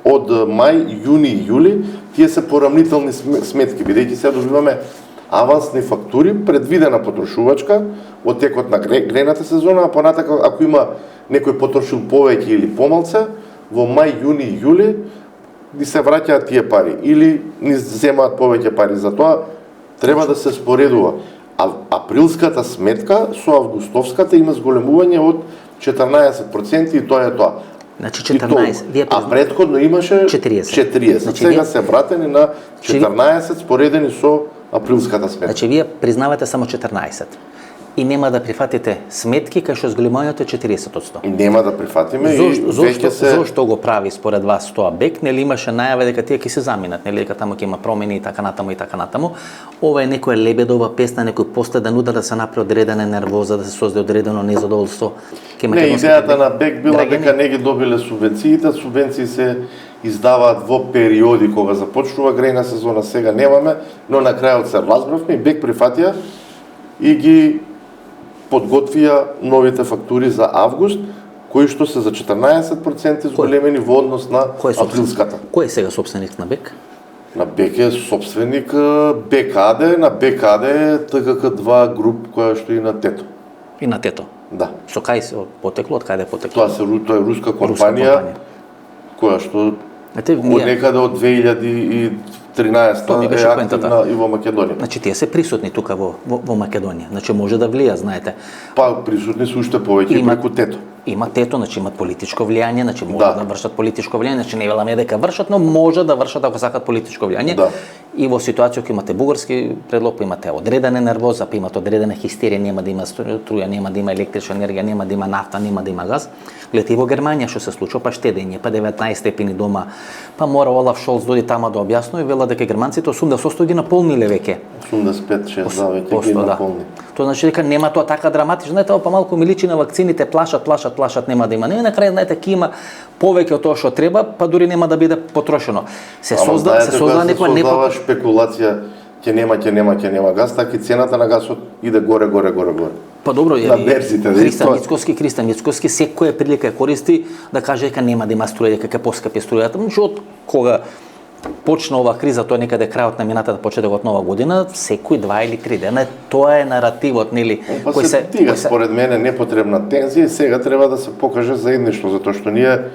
од мај, јуни и јули, тие се порамнителни сметки, бидејќи сега добиваме авансни фактури, предвидена потрошувачка во текот на грејната сезона, а понатака ако има некој потрошил повеќе или помалце, во мај, јуни и јули ни се враќаат тие пари или ни земаат повеќе пари. Затоа треба да се споредува. Априлската сметка со августовската има зголемување од 14% и тоа е тоа. Значи 14, а претходно имаше 40. Значи, сега се вратени на 14 споредени со априлската сметка. Значи вие признавате само 14 и нема да прифатите сметки кај што зголемувањето е 40%. Нема да прифатиме и веќе се... Зошто го прави според вас тоа БЕК? Нели имаше најава дека тие ќе се заминат, нели дека таму ќе има промени и така натаму. Ова е некоја лебедова песна, некој последен удар да се направи одредена нервоза, да се создаде одредено незадоволство. Не, идејата на БЕК била дека не ги добиле субвенциите, субвенции се издаваат во периоди кога започнува грејна сезона, сега немаме, но на крајот се разбравме и БЕК прифатија и ги подготвија новите фактури за август, кои што се за 14% зголемени во однос на априлската. Кој е сега собственик на БЕК? На БЕК е собственик БКД, на БКД е ТКК2 груп која што и на ТЕТО. И на ТЕТО? Да. Со кај се потекло, од каде потекло? Тоа е руска компанија која што од некаде од 2013 е активна и во Македонија. Значи тие се присутни тука во Македонија. Значи може да влија, знаете. Па присутни се уште повеќе преку ТЕТО. Има ТЕТО, значи имат политичко влијание, значи може да вршат политичко влијание, значи не веламе дека вршат, но може да вршат ако сакат политичко влијание. Да. И во ситуација кога имате бугарски предлог, па имате одредена нервоза, па имате одредена хистерија, нема да има струја, нема да има електрична енергија, нема да има нафта, нема да има газ. Гледате и во Германија што се случува, па штедење, па 19 степени дома, па мора Олаф Шолц дојде тама да објаснува и вела дека германците 80% ги наполниле веќе. 85-6 веќе ги наполни. Тоа значи дека нема тоа така драматично, знаете, ова малку ми личи на вакцините, плашат, нема да има. Не, на крај знаете ќе има повеќе од тоа што треба, па дури нема да биде потрошено. Се созда некоја спекулација, ќе нема газ, така и цената на газот иде горе. Па добро, на берзите. Христо Мицкоски секоја прилика користи да каже дека нема да има струја, дека ќе поскапи струјата. Од кога почна ова криза, тоа некаде крајот на минатата почетокот нова година, секој 2 или 3 дена, тоа е наративот, нели, кој се тига според мене непотребна тензија и сега треба да се покаже заедништво, затоа што ние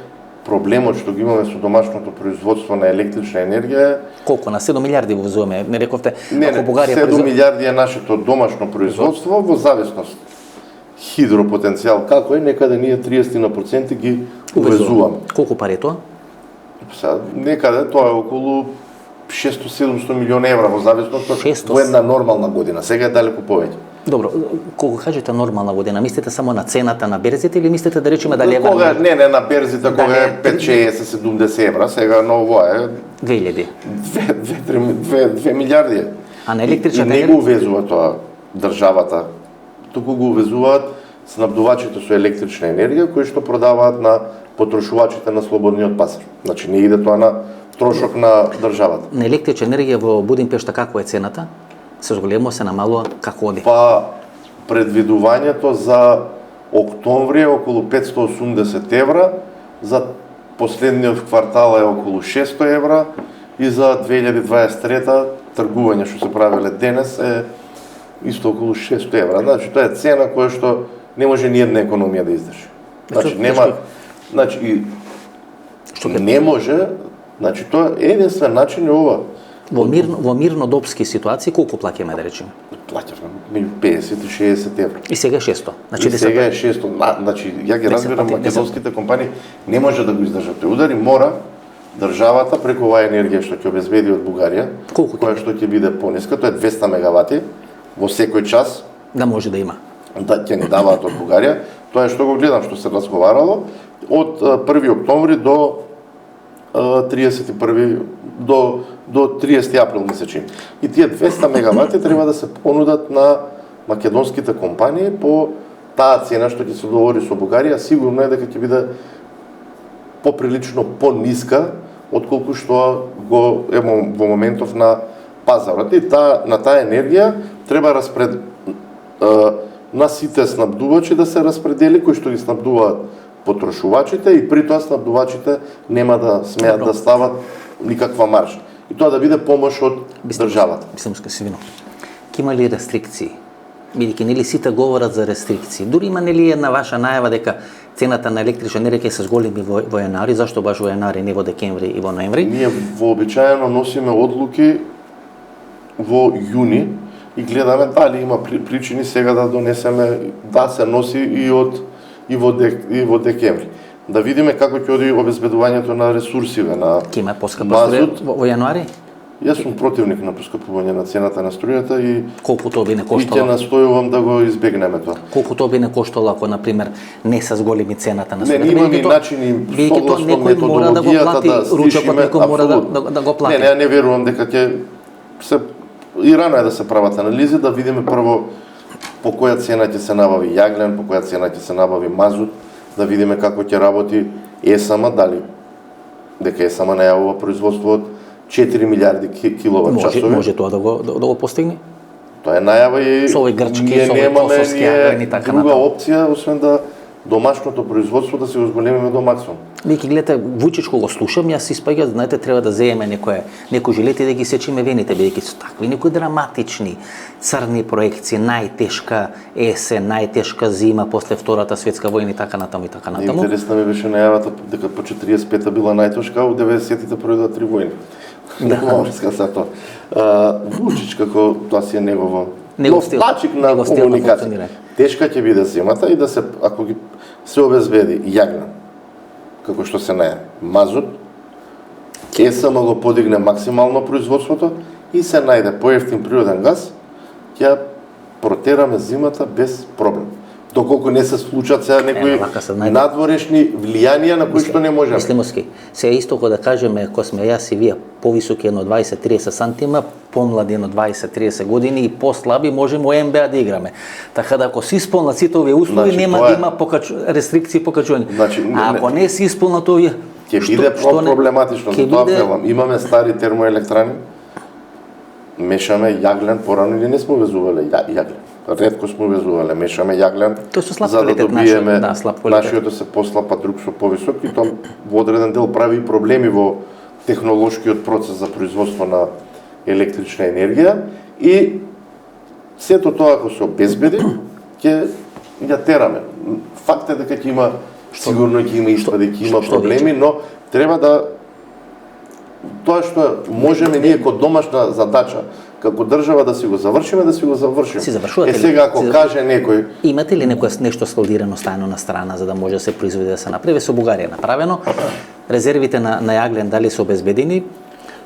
проблемот што ги имаме со домашното производство на електрична енергија е колку на 7 милиарди го возуваме, не рековте, ако Бугарија 7 милиарди е нашето домашно производство во зависност хидропотенцијал како е, некаде ние 30% ги увезуваме. Колку пари е тоа? Некаде тоа е околу 600-700 милиони евра во зависност во една нормална година. Сега е далеку повеќе. Добро, кога кажете нормална година, мислите само на цената на берзите или мислите да речеме дали е кога не на берзите кога е 5-60-70 евра, сега на ова е 2000. 2 милиарди. А на електричната енергија не го увезува тоа државата, туку го увезуваат снабдувачите со електрична енергија кои што продаваат на потрошувачите на слободниот пазар. Значи не иде тоа на трошок на државата. На електрична енергија во Будимпешта каква е цената? Се зголемува, се намалува, како оди? Па предвидувањето за октомври е околу 580 евра, за последниот квартал е околу 600 евра и за 2023 тргување што се правеле денес е исто околу 600 евра. Значи тоа е цена која што не може ни една економија да издржи. Значи нема, значи не може, значи тоа е единствен начин е ова. Во мирнодопски ситуации колку плаќаме да речеме? Плаќавме меѓу 50 и 60 евро. И сега е 600. Значи И сега е 600. Значи, ја ги разбирам, македонските компании не може да го издржат тој удар и мора државата преку оваа енергија што ќе обезбеди од Бугарија, која што ќе биде пониска, тоа е 200 мегавати во секој час, да може да има. Да ќе ни даваат од Бугарија. Тоа е што го гледам, што се разговарало од 1 октомври до 31 до 30 април месечин. И тие 200 мегавати треба да се понудат на македонските компании по таа цена што ќе се договори со Бугарија, сигурно е дека ќе биде поприлично пониска отколку што го е во моментов на пазарот. И на таа енергија треба на сите снабдувачи да се распредели, кои што ги снабдуваат потрошувачите, и при тоа снабдувачите нема да смеат да стават никаква маржа. И тоа да биде помош од државата. Мислам, Сивино, ќе има ли рестрикции? Бидејќи нели сите говорат за рестрикции. Дури има нели една ваша најава дека цената на електрична енергија ќе се зголеми во јануари, зашто баш во јануари, не во декември и во ноември? Ние вообичаено носиме одлуки во јуни и гледаме дали има причини сега да донесеме, да се носи и во декември. Да видиме како ќе оди обезбедувањето на ресурсиве, на ќе има поскапа струја во јануари? Јас сум противник на поскапување на цената на струјата и колку тоа би не коштало? И ќе настојувам да го избегнеме тоа. Колку тоа би не коштало ако на пример не се зголеми цената на струјата? Не, имаме начини согласно методологијата да ручокот некој мора да го плати. Не, не верувам дека ќе се и рано е да се прават анализи, да видиме прво по која цена ќе се набави јаглен, по која цена ќе се набави мазут, да видиме како ќе работи ЕСМ, дали дека ЕСМ најавува производство од 4 милиарди киловат часови. Може тоа да го постигне? Тоа е најава и со овој грчки, со овој косовски агрени, така друга опција, освен да домашното производство да се го зголемиме до максимум. Веќе гледате, Вујчич кога го слушам, јас си испаѓа, знаете, треба да земеме некој жилет и да ги сечиме вените, бидејќи се такви некои драматични црни проекции, најтешка есен, најтешка зима после Втората светска војна и така натаму и така натаму. Интересна ми беше најавата дека по 45-та била најтешка, а во 90-тите првите 3 војни. Нема врска со тоа. Вујчич како тоа си е негово плачик на комуникација. Тешка ќе биде зимата и да се, ако ги се обезбеди јагна, како што се најави, мазут, ЕСМ го подигне максимално производството и се најде поевтин природен газ, ќе протераме зимата без проблем. Доколку не се случат сега некои надворешни влијанија на кои што не можеме. Мислимоски, се исто кога да кажеме, кога сме јас и вие повисоки едно 20-30 сантима, помлади едно 20-30 години и послаби можеме во НБА да играме. Така да ако се исполнат сите овие услови, нема да има рестрикции покачување. А ако не се исполнат овие, ќе биде проблематично, затоа апелам. Имаме стари термоелектрани, мешаме јаглен, порано или не сме увезувале јаглен. Ретко сме увезувале, мешаме јаглен, за да добиеме нашиот да се послапа друг со повисок, и тоа во одреден дел прави проблеми во технолошкиот процес за производство на електрична енергија, и сето тоа ако се обезбеди, ќе ја тераме. Факт е дека ќе има, сигурно ќе има испади, ќе има проблеми, но треба да тоа што можеме ние како домашна задача, како држава да си го завршиме, да си го завршиме. Сега ако каже некој... Имате ли нешто складирано стајно на страна за да може да се произведе, да се направи? Со Бугарија направено. Резервите на јаглен дали се обезбедени?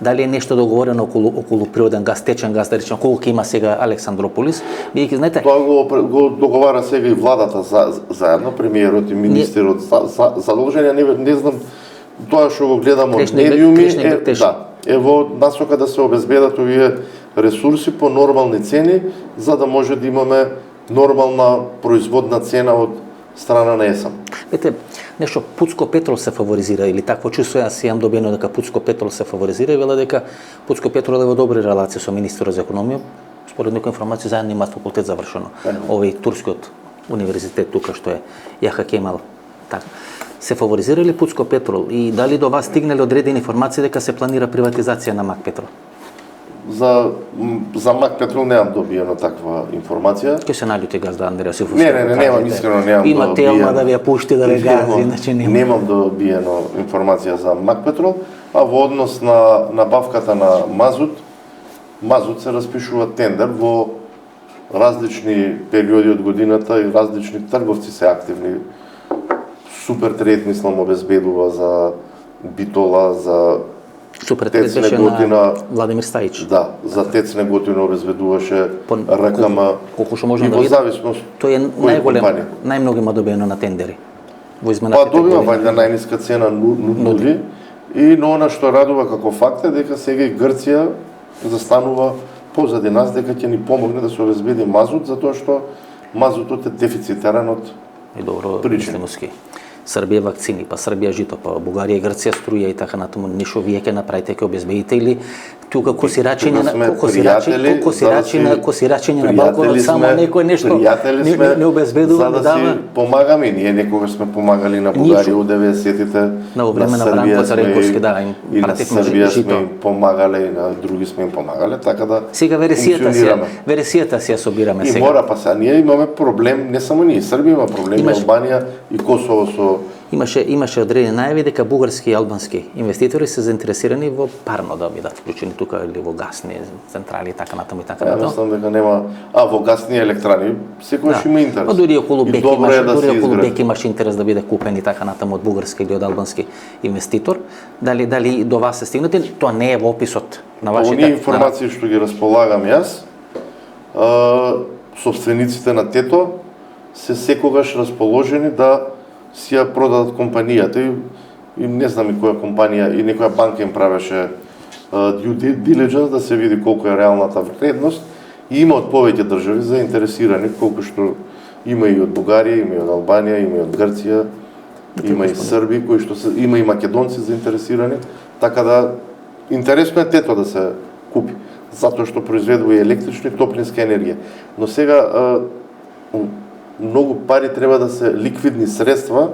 Дали е нешто договорено околу природен газ, течен газ, да речем, колку има сега Александрополис? Бидејќи знаете, тоа го договара сега и владата заедно, премиерот и министерот задолжени, не знам, тоа што го гледам од медиуми е во насока да се обезбедат овие ресурси по нормални цени, за да може да имаме нормална производна цена од страна на ЕСМ. Ете, нешто Пуцко Петрол се фаворизира, или такво чувство јас имам добиено дека Пуцко Петрол се фаворизира, и вела дека Пуцко Петрол е во добри релации со министерот за економија. Според некои информации заедно имаат факултет завршено. Овој турскиот универзитет тука што е Јаха Кемал. Така. Се фаворизира ли Пуцко Петрол и дали до вас стигнале одредени информации дека се планира приватизација на МАК Петрол? За МАК Петрол немам добиено таква информација. Ке се наљути газда Андреа Сифов. Не, немам, искрено немам. Има телма да ви ја пушти да ве гази, иначе нема. Немам добиено информација за МАК Петрол, а во однос на набавката на мазут, мазут се распишува тендер во различни периоди од годината и различни трговци се активни. Супертрейд, мислам, обезбедува за Битола, за Супертрейд Тец беше Неготина. на Владимир Стајич. Да, за Тец Неготина обезбедуваше РКМ. Колку што И можам да во видам, зависност тој е која најголем, компанија. најмногу има добиено на тендери. Во Па изминатите добива години. вајда најниска цена нуди и но она што радува како факт е дека сега и Грција застанува позади нас дека ќе ни помогне да се обезбеди мазут затоа што мазутот е дефицитарен од И добро, причини. мислимоски. Србија вакцини, па Србија жито, па Бугарија и Грција струја и така натаму. Ништо вие ќе направите, ќе обезбедите или тука косирачење на косирачење на балконот само некој нешто не обезбедува, за не да дава. си помагаме. Ние некогаш сме помагали на Бугарија од 90-тите, На време на Бранко Царенковски, да, им и на пративме Србија жито. сме им помагале и на други сме им помагале, така да Сега функционираме. вересијата си ја собираме И сега. мора, па сега ние имаме проблем, не само ние, Србија има проблем, Албанија и Косово со Имаше одредени најави дека бугарски и албански инвеститори се заинтересирани во парно да бидат вклучени тука или во гасни централи и така натаму и така натаму. мислам дека нема, во гасни електрани секогаш има интерес. Па дури околу И Бек добро имаше, е да дури се околу изгради. Бек имаше интерес да биде купен и така натаму од бугарски или од албански инвеститор. Дали до вас се стигнати? Тоа не е во описот на вашите. Оние информации што ги располагам јас, собствениците на Тето се секогаш расположени да си ја продадат компанијата и не знам и која компанија и некоја банка им правеше due diligence да се види колку е реалната вредност и има од повеќе држави заинтересирани, колку што има и од Бугарија, има и од Албанија, има и од Грција, има и Срби, кои што се, има и македонци заинтересирани, така да интересно е Тето да се купи, затоа што произведува и електрична и топлинска енергија. Но сега многу пари треба да се ликвидни средства,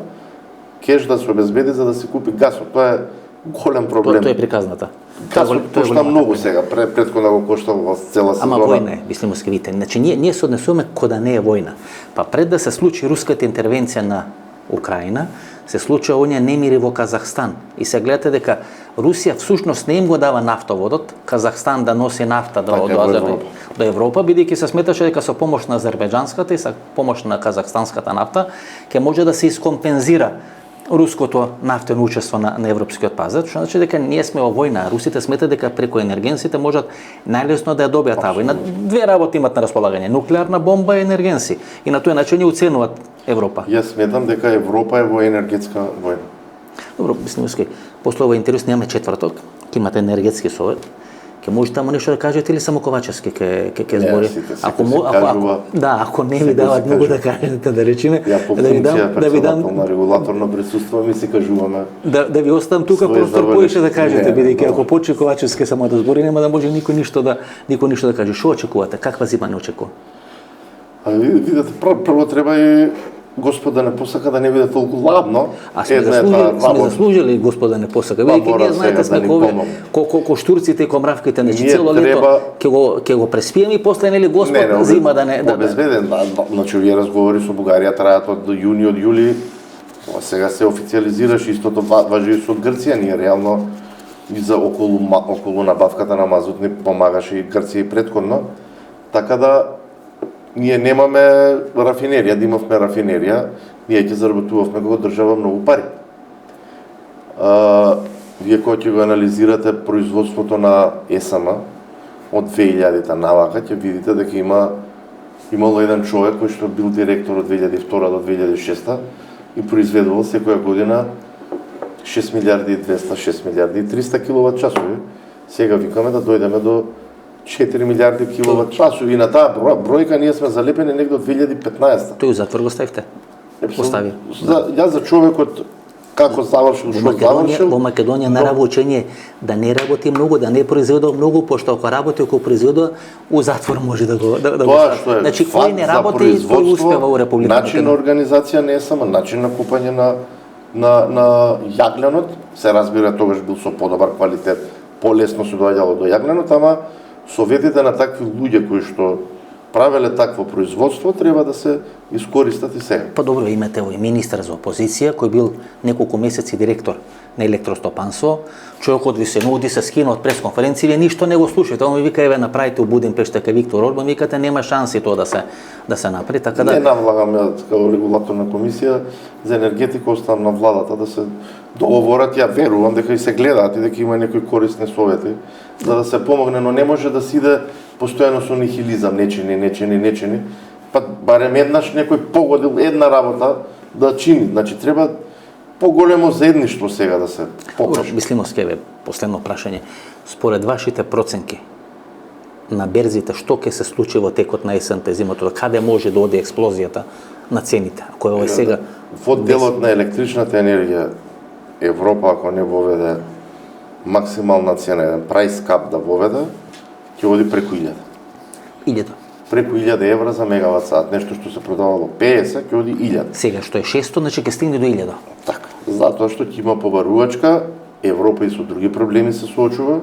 кеш да се обезбеди за да се купи гасот. Тоа е голем проблем. Тоа е приказната. Гасот кошта многу сега, претходно го коштал во цела сезона. Ама војна е, мислимо скривите. Значи ние се однесуваме кој да не е војна. Па пред да се случи руската интервенција на Украина, се случува оние немири во Казахстан. И се гледате дека Русија всушност не им го дава нафтоводот, Казахстан да носи нафта до Европа, бидејќи се сметаше дека со помош на азербејџанската и со помош на казахстанската нафта ќе може да се искомпензира руското нафтено учество на европскиот пазар, што значи дека ние сме во војна, а русите сметат дека преку енергенсите можат најлесно да ја добијат таа војна. Две работи имат на располагање: нуклеарна бомба и енергенси. И на тој начин ја уценуваат Европа. Јас сметам дека Европа е во енергетска војна. Добро, мислам, после ова интервју снимаме четврток, ќе имате енергетски совет. Ќе можете таму нешто да кажете или само Ковачевски ќе збори? Ако не ви дават многу да кажете, да речеме, ја по функција председател на регулаторно присуство ми се кажуваме. Да ви оставам тука простор поише да кажете, бидејќи ако почне Ковачевски само да збори, нема да може никој ништо да каже. Што очекувате? Каква зима не очекува? Видете, прво треба и Господ да не посака да не биде толку ладно. Сме заслужили Господ да не посака. Бидејќи ние знаете сме ко штурците и ко мравките, значи цело лето ќе го преспиеме и после нели Господ зима да не обезбеден. Значи овие разговори со Бугарија траат од јуни, од јули. Сега се официализираш, истото важи и со Грција. Ние реално и за околу набавката на мазут не помагаше и Грција и претходно. Така да ние немаме рафинерија, да имавме рафинерија, ние ќе заработувавме како држава многу пари. Вие кога ќе го анализирате производството на ЕСМ од 2000-та навака, ќе видите дека имало еден човек кој што бил директор од 2002 до 2006 и произведувал секоја година 6 милиарди и 200, 6 милиарди и 300 киловат часови. Сега викаме да дојдеме до 4 милиарди киловат часови и на таа бројка ние сме залепени негде од 2015. Тој затвор го ставите? Постави. Јас за човекот како завршил, што завршил. Во Македонија наравно учење да не работи многу, да не произведува многу, пошто ако работи, ако произведува, у затвор може да го Тоа што е значи кој не работи, кој успева во Република Македонија. Начин на организација не е само начин на купање на јагленот, се разбира тогаш бил со подобар квалитет, полесно се доаѓало до јагленот, ама советите на такви луѓе кои што правеле такво производство треба да се искористат и сега. Па добро, имате овој министер за опозиција кој бил неколку месеци директор на електростопанство, човекот ви се нуди, се скина од пресконференција, вие ништо не го слушате. Он ми вика, еве направите у Будимпешта кај Виктор Орбан, викате нема шанси тоа да се направи, така да Не навлагаме како регулаторна комисија за енергетика, оставам на владата да се договорат. Ја верувам дека и се гледаат и дека има некои корисни совети за да се помогне, но не може да си иде постојано со нихилизам, нечини. Па барем еднаш некој погодил една работа да чини. Значи треба поголемо заедништво сега да се покаже. Мислимовски, еве, последно прашање. Според вашите проценки на берзите, што ќе се случи во текот на есента, зимото, каде може да оди експлозијата на цените? Ако е сега во делот на електричната енергија, Европа ако не воведе максимална цена, еден прайс кап да воведе, ќе оди преку 1000. 1000. Преку 1000 евра за мегават сат, нешто што се продавало 50, ќе оди 1000. Сега што е 600, значи ќе стигне до 1000. Така, затоа што ќе има побарувачка, Европа и со други проблеми се соочува,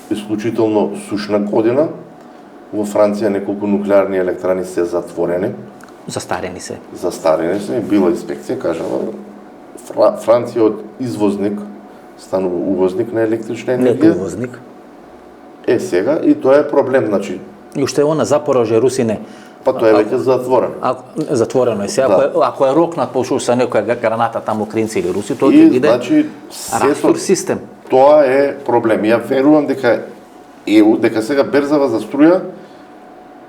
исклучително сушна година, во Франција неколку нуклеарни електрани се затворени. Застарени се. Застарени се, била инспекција, кажава, Франција од извозник станува увозник на електрична енергија. Не увозник. Сега и тоа е проблем, значи. И уште она Запорожје, Русине. Па тоа е веќе затворено. Затворено е сега. Да. Ако е рокнат пошуш со некоја граната таму украинци или руси, тоа И ќе биде значи растур систем. Тоа е проблем. Ја верувам дека дека сега берзава за струја,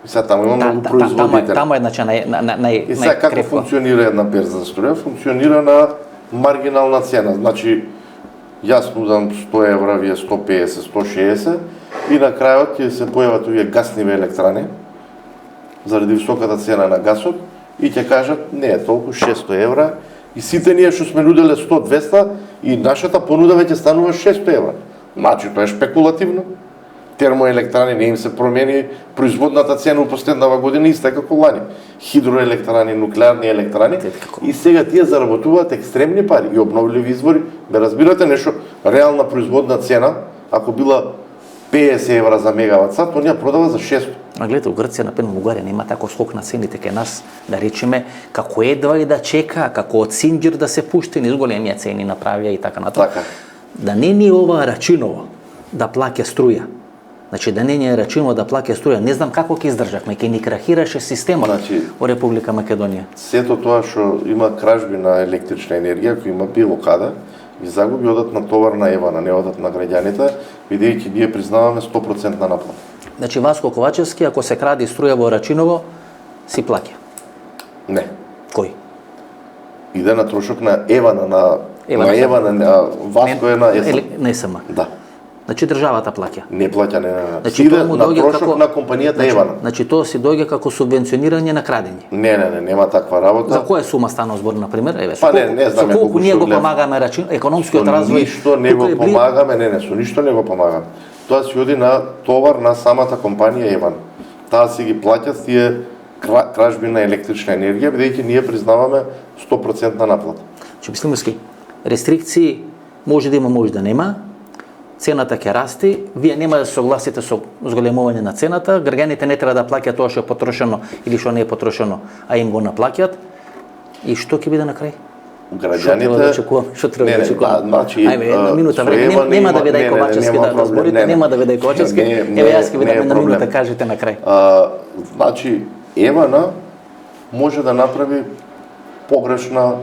и сега таму има многу производители. Таму е значи И сега како функционира една берза за струја? Функционира на маргинална цена. Значи, јас нудам 100 евра, вие 150, 160 и на крајот ќе се појават овие гасниви електрани заради високата цена на гасот и ќе кажат не е толку 600 евра и сите ние што сме нуделе 100-200 и нашата понуда веќе станува 600 евра. Значи тоа е шпекулативно. Термоелектрани не им се промени производната цена у последнава година иста е како лани. Хидроелектрани, нуклеарни електрани и сега тие заработуваат екстремни пари и обновливи извори. Бе разбирате нешто, реална производна цена ако била 50 евра за мегават сат, он ја продава за 600. А гледате, у Грција, например, Бугарија нема тако скок на цените кај нас, да речеме, како едва и да чека, како од Синџир да се пушти, низ големија цени направија и така натаму. Така. Да не ни ова рачиново да плаќа струја. Значи да не ни е рачиново да плаќа струја, не знам како ќе издржавме, ќе ни крахираше системот во Република Македонија. Сето тоа што има кражби на електрична енергија, кој има било каде, и загуби одат на товарна Евана, не одат на граѓаните, бидејќи ние признаваме 100% наплата. Значи Васко Ковачевски, ако се кради струја во Рачиново, си плаќа. Не. Кој? Иде на трошок на Евана, на Евана, Васко е на ЕСМ. На ЕСМ. Да. Значи државата плаќа. Не плаќа, не. Значи, иде на трошок на компанијата Евана. Значи тоа си доаѓа како субвенционирање на крадење. Не, нема таква работа. За која сума станува збор на пример? Еве, па не знаме колку ние го помагаме економскиот развој. Ништо не го помагаме, со ништо не го помагаме. Тоа си оди на товар на самата компанија Еван. Таа си ги плаќат тие кражби на електрична енергија, бидејќи ние признаваме 100% наплата. Че мислимски рестрикции може да има, може да нема. Цената ќе расти, вие нема да се согласите со зголемување на цената, граѓаните не треба да плаќаат тоа што е потрошено или што не е потрошено, а им го наплаќаат. И што ќе биде на крај? Граѓаните што треба да чекуваме? Значи, ајде, една минута време, нема да виде Ковачевски да зборите, нема да виде Ковачевски. Еве јас ќе ви дам една минута, кажете на крај. Значи, Евана може да направи погрешна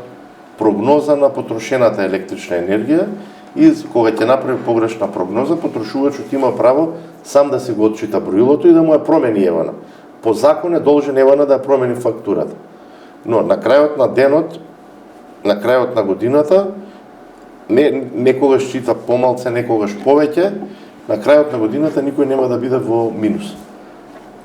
прогноза на потрошената електрична енергија и кога ќе направи погрешна прогноза, потрошувачот има право сам да си го отчита броилото и да му ја промени Евана. По закон е должен Евана да ја промени фактурата. Но на крајот на денот, на крајот на годината, некогаш чита помалце, некогаш повеќе, на крајот на годината никој нема да биде во минус.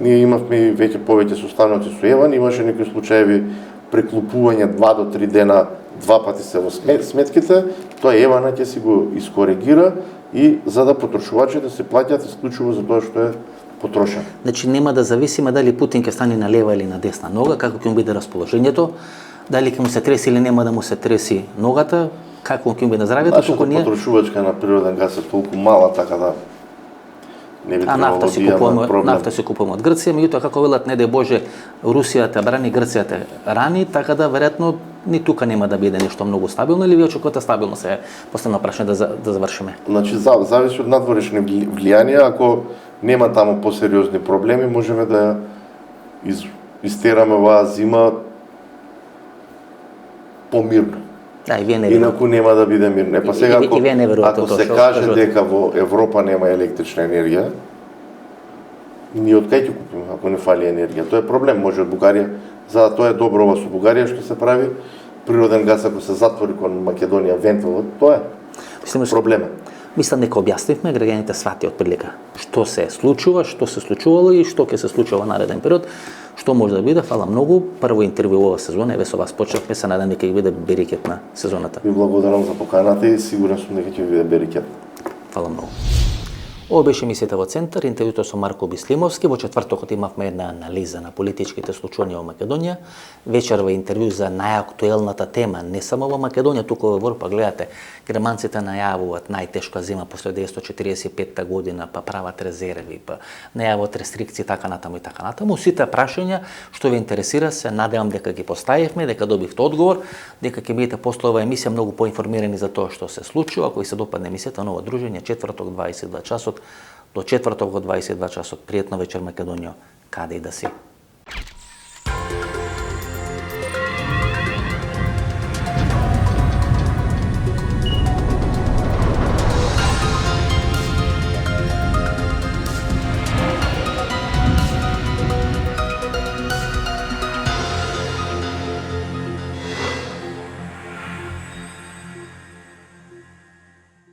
Ние имавме веќе повеќе состаноци со Еван, имаше некои случаеви преклупување 2 до 3 дена, 2 пати се во сметките, тоа Евана ќе си го искоригира и за да потрошувачите се плаќаат исклучиво за тоа што е потрошено. Значи нема да зависиме дали Путин ќе стане на лева или на десна нога, како ќе му биде расположението, дали ќе му се треси или нема да му се треси ногата, како ќе му биде здравјето, туку ние потрошувачка на природен газ е толку мала така да не би требало да имаме проблем. Нафта си купуваме од Грција, меѓутоа како велат не дај Боже Русија те брани, Грција те рани, така да веројатно ни тука нема да биде нешто многу стабилно или ви очекувате стабилно се последно прашање да завршиме? Значи, зависи од надворешни влијанија. Ако нема таму посериозни проблеми, можеме да истераме оваа зима помирно. Да, и вие не верувате. Инаку нема да биде мирно. Па сега, и вие не верувате ако тоа се што каже кажувате. дека во Европа нема електрична енергија, ние од кај ќе купиме ако не фали енергија? Тоа е проблем, може од Бугарија. За тоа е добро ова со Бугарија што се прави. Природен газ ако се затвори кон Македонија вентилот, тоа е проблем. Мислам дека објаснивме, граѓаните свати отприлика што се случува, што се случувало и што ќе се случува во нареден период, што може да биде. Фала многу. Прво интервју ова сезона, еве со вас почнавме, се надам дека ќе биде берикет на сезоната. Ви благодарам за поканата и сигурен сум дека ќе биде берикет. Фала многу. Ова беше емисијата во Центар, интервјуто со Марко Бислимовски. Во четвртокот имавме една анализа на политичките случувања во Македонија. Вечерва интервју за најактуелната тема, не само во Македонија, туку во Европа. Гледате, германците најавуваат најтешка зима после 1945 година, па прават резерви, па најавуваат рестрикции, така натаму и така натаму. Сите прашања што ве интересира се надевам дека ги поставивме, дека добивте одговор, дека ќе бидете после оваа емисија многу поинформирани за тоа што се случува. Ако ви се допадне емисијата, ново дружење, четврток 22 часот, до четврток во 22 часот. Пријатна вечер Македонија, каде и да си.